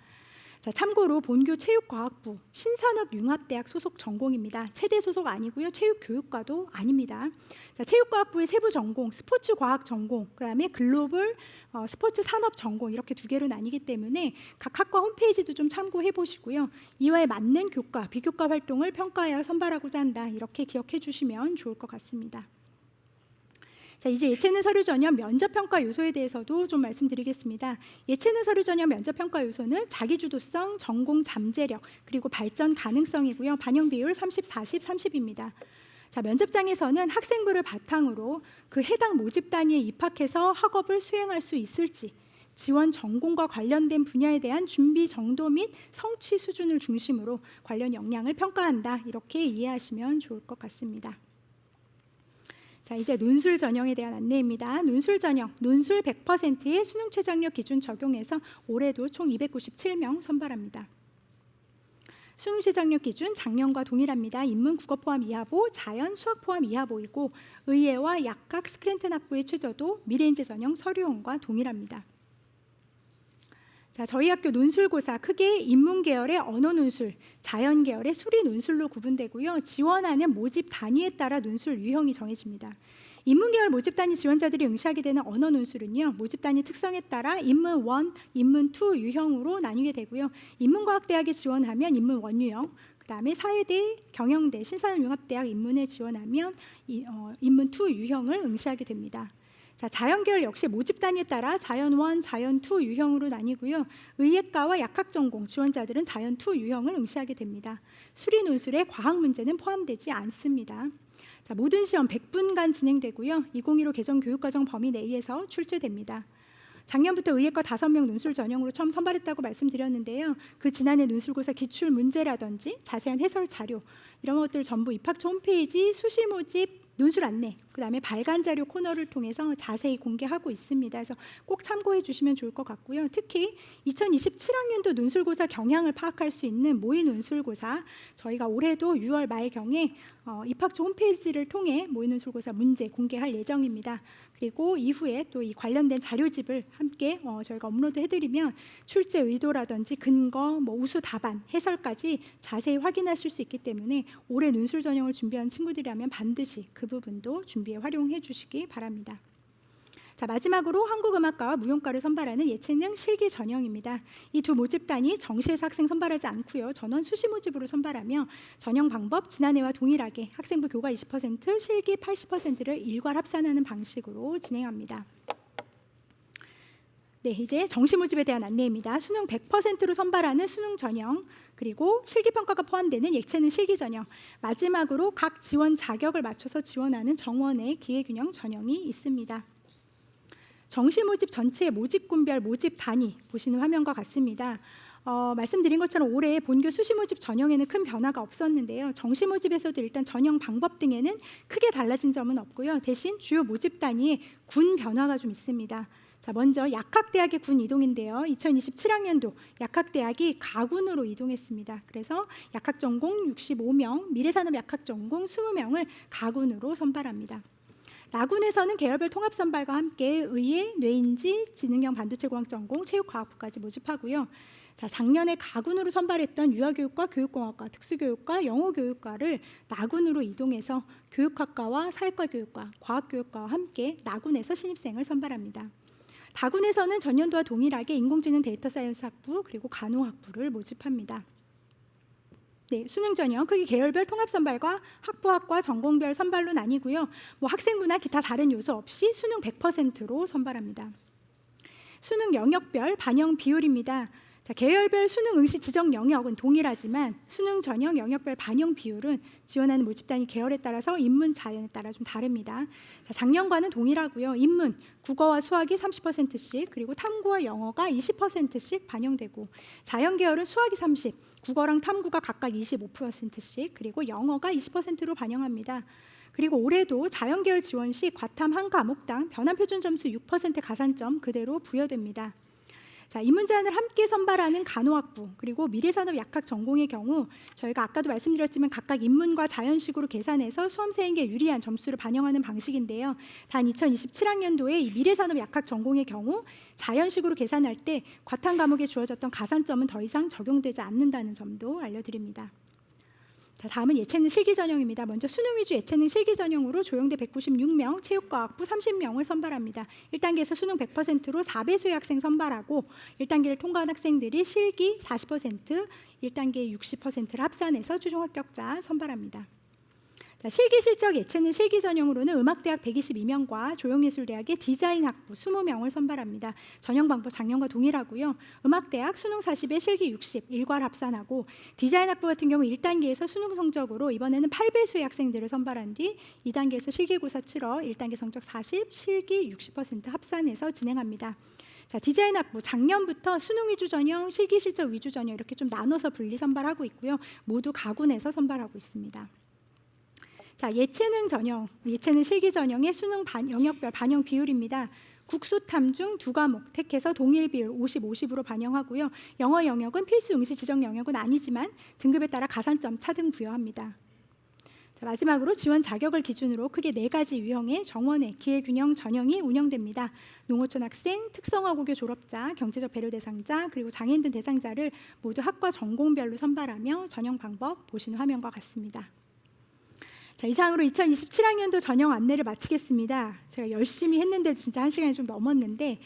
자, 참고로 본교 체육과학부 신산업융합대학 소속 전공입니다. 체대 소속 아니고요. 체육교육과도 아닙니다. 자, 체육과학부의 세부 전공, 스포츠과학 전공, 그다음에 글로벌 스포츠 산업 전공 이렇게 두 개로 나뉘기 때문에 각 학과 홈페이지도 좀 참고해 보시고요. 이와에 맞는 교과, 비교과 활동을 평가하여 선발하고자 한다. 이렇게 기억해 주시면 좋을 것 같습니다. 자, 이제 예체능 서류 전형 면접 평가 요소에 대해서도 좀 말씀드리겠습니다. 예체능 서류 전형 면접 평가 요소는 자기주도성, 전공 잠재력, 그리고 발전 가능성이고요. 반영 비율 30, 40, 30입니다. 자, 면접장에서는 학생부를 바탕으로 그 해당 모집 단위에 입학해서 학업을 수행할 수 있을지, 지원 전공과 관련된 분야에 대한 준비 정도 및 성취 수준을 중심으로 관련 역량을 평가한다. 이렇게 이해하시면 좋을 것 같습니다. 자, 이제 논술 전형에 대한 안내입니다. 논술 전형, 논술 100%의 수능 최장력 기준 적용해서 올해도 총 297명 선발합니다. 수능 최장력 기준 작년과 동일합니다. 인문, 국어 포함 2하보, 자연, 수학 포함 2하보이고 의예와 약학, 스크랜턴 학부의 최저도 미래인재 전형 서류원과 동일합니다. 자, 저희 학교 논술고사 크게 인문 계열의 언어 논술, 자연 계열의 수리 논술로 구분되고요. 지원하는 모집 단위에 따라 논술 유형이 정해집니다. 인문 계열 모집 단위 지원자들이 응시하게 되는 언어 논술은요, 모집 단위 특성에 따라 인문 1, 인문 2 유형으로 나뉘게 되고요. 인문과학대학에 지원하면 인문 1 유형, 그다음에 사회대, 경영대, 신산업융합대학 인문에 지원하면 인문 2 유형을 응시하게 됩니다. 자, 자연계열 역시 모집 단위에 따라 자연 1, 자연 2 유형으로 나뉘고요. 의예과와 약학 전공 지원자들은 자연 2 유형을 응시하게 됩니다. 수리 논술에 과학 문제는 포함되지 않습니다. 자, 모든 시험 100분간 진행되고요. 2015 개정 교육과정 범위 내에서 출제됩니다. 작년부터 의예과 5명 논술 전형으로 처음 선발했다고 말씀드렸는데요. 그 지난해 논술고사 기출 문제라든지 자세한 해설 자료 이런 것들 전부 입학처 홈페이지 수시 모집 논술 안내, 그다음에 발간 자료 코너를 통해서 자세히 공개하고 있습니다. 그래서 꼭 참고해 주시면 좋을 것 같고요. 특히 2027학년도 논술고사 경향을 파악할 수 있는 모의 논술고사 저희가 올해도 6월 말경에 입학처 홈페이지를 통해 모의 논술고사 문제 공개할 예정입니다. 그리고 이후에 또 이 관련된 자료집을 함께 저희가 업로드해드리면 출제 의도라든지 근거, 우수 답안, 해설까지 자세히 확인하실 수 있기 때문에 올해 논술 전형을 준비한 친구들이라면 반드시 그 부분도 준비에 활용해 주시기 바랍니다. 자, 마지막으로 한국음악과와 무용과를 선발하는 예체능 실기 전형입니다. 이 두 모집 단위 정시에서 학생 선발하지 않고요. 전원 수시 모집으로 선발하며 전형 방법 지난해와 동일하게 학생부 교과 20%, 실기 80%를 일괄 합산하는 방식으로 진행합니다. 네, 이제 정시 모집에 대한 안내입니다. 수능 100%로 선발하는 수능 전형, 그리고 실기 평가가 포함되는 예체능 실기 전형, 마지막으로 각 지원 자격을 맞춰서 지원하는 정원의 기회균형 전형이 있습니다. 정시 모집 전체의 모집군별 모집 단위 보시는 화면과 같습니다. 말씀드린 것처럼 올해 본교 수시 모집 전형에는 큰 변화가 없었는데요. 정시 모집에서도 일단 전형 방법 등에는 크게 달라진 점은 없고요. 대신 주요 모집 단위에 군 변화가 좀 있습니다. 자, 먼저 약학대학의 군 이동인데요. 2027학년도 약학대학이 가군으로 이동했습니다. 그래서 약학전공 65명, 미래산업 약학전공 20명을 가군으로 선발합니다. 나군에서는 계열별 통합 선발과 함께 의예, 뇌인지, 지능형 반도체공학 전공, 체육과학부까지 모집하고요. 자, 작년에 가군으로 선발했던 유아교육과, 교육공학과, 특수교육과, 영어교육과를 나군으로 이동해서 교육학과와 사회과 교육과, 과학교육과와 함께 나군에서 신입생을 선발합니다. 다군에서는 전년도와 동일하게 인공지능 데이터 사이언스 학부 그리고 간호학부를 모집합니다. 네, 수능 전형 크게 계열별 통합 선발과 학부학과 전공별 선발로 나뉘고요. 학생부나 기타 다른 요소 없이 수능 100%로 선발합니다. 수능 영역별 반영 비율입니다. 자, 계열별 수능 응시 지정 영역은 동일하지만 수능 전형 영역별 반영 비율은 지원하는 모집 단위 계열에 따라서 인문, 자연에 따라 좀 다릅니다. 자, 작년과는 동일하고요. 인문, 국어와 수학이 30%씩 그리고 탐구와 영어가 20%씩 반영되고 자연 계열은 수학이 30, 국어랑 탐구가 각각 25%씩 그리고 영어가 20%로 반영합니다. 그리고 올해도 자연 계열 지원 시 과탐 한 과목당 변환 표준 점수 6% 가산점 그대로 부여됩니다. 자, 입문 제한을 함께 선발하는 간호학부 그리고 미래산업약학 전공의 경우 저희가 아까도 말씀드렸지만 각각 인문과 자연식으로 계산해서 수험생에게 유리한 점수를 반영하는 방식인데요. 단 2027학년도에 이 미래산업약학 전공의 경우 자연식으로 계산할 때 과탐 과목에 주어졌던 가산점은 더 이상 적용되지 않는다는 점도 알려드립니다. 자, 다음은 예체능 실기 전형입니다. 먼저 수능 위주 예체능 실기 전형으로 조영대 196명, 체육과학부 30명을 선발합니다. 1단계에서 수능 100%로 4배수의 학생 선발하고 1단계를 통과한 학생들이 실기 40%, 1단계 60%를 합산해서 최종 합격자 선발합니다. 자, 실기 실적 예체능 실기 전형으로는 음악대학 122명과 조영예술대학의 디자인학부 20명을 선발합니다. 전형 방법 작년과 동일하고요. 음악대학 수능 40에 실기 60, 일괄 합산하고 디자인학부 같은 경우 1단계에서 수능 성적으로 이번에는 8배수의 학생들을 선발한 뒤 2단계에서 실기고사 치러 1단계 성적 40, 실기 60% 합산해서 진행합니다. 자, 디자인학부 작년부터 수능 위주 전형, 실기 실적 위주 전형 이렇게 좀 나눠서 분리 선발하고 있고요. 모두 가군에서 선발하고 있습니다. 자, 예체능 전형, 예체능 실기 전형의 수능 영역별 반영 비율입니다. 국수탐 중 2과목 택해서 동일 비율 50, 50으로 반영하고요. 영어 영역은 필수 응시 지정 영역은 아니지만 등급에 따라 가산점 차등 부여합니다. 자, 마지막으로 지원 자격을 기준으로 크게 4가지 유형의 정원외 기회균형 전형이 운영됩니다. 농어촌 학생, 특성화고교 졸업자, 경제적 배려 대상자, 그리고 장애인 등 대상자를 모두 학과 전공별로 선발하며 전형 방법 보시는 화면과 같습니다. 자, 이상으로 2027학년도 전형 안내를 마치겠습니다. 제가 열심히 했는데도 진짜 1시간이 좀 넘었는데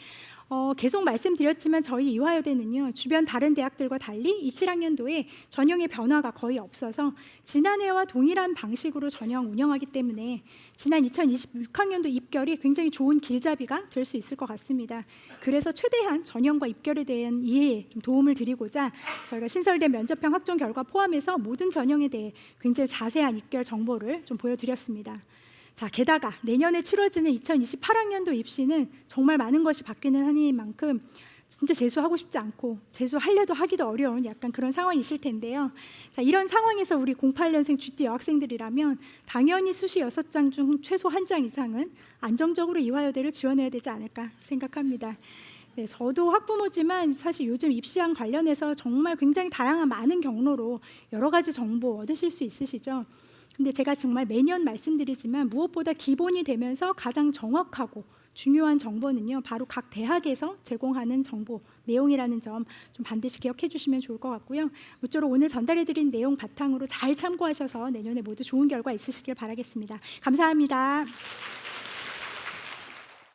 계속 말씀드렸지만 저희 이화여대는요 주변 다른 대학들과 달리 27학년도에 전형의 변화가 거의 없어서 지난해와 동일한 방식으로 전형 운영하기 때문에 지난 2026학년도 입결이 굉장히 좋은 길잡이가 될 수 있을 것 같습니다. 그래서 최대한 전형과 입결에 대한 이해에 좀 도움을 드리고자 저희가 신설된 면접형 확정 결과 포함해서 모든 전형에 대해 굉장히 자세한 입결 정보를 좀 보여드렸습니다. 자, 게다가 내년에 치러지는 2028학년도 입시는 정말 많은 것이 바뀌는 한 해인 만큼 진짜 재수하고 싶지 않고 재수하려도 하기도 어려운 약간 그런 상황이실 텐데요. 자, 이런 상황에서 우리 08년생 GT 여학생들이라면 당연히 수시 6장 중 최소 1장 이상은 안정적으로 이화여대를 지원해야 되지 않을까 생각합니다. 네, 저도 학부모지만 사실 요즘 입시왕 관련해서 정말 굉장히 다양한 많은 경로로 여러 가지 정보 얻으실 수 있으시죠. 근데 제가 정말 매년 말씀드리지만 무엇보다 기본이 되면서 가장 정확하고 중요한 정보는요 바로 각 대학에서 제공하는 정보 내용이라는 점 좀 반드시 기억해 주시면 좋을 것 같고요. 모쪼록 오늘 전달해 드린 내용 바탕으로 잘 참고하셔서 내년에 모두 좋은 결과 있으시길 바라겠습니다. 감사합니다.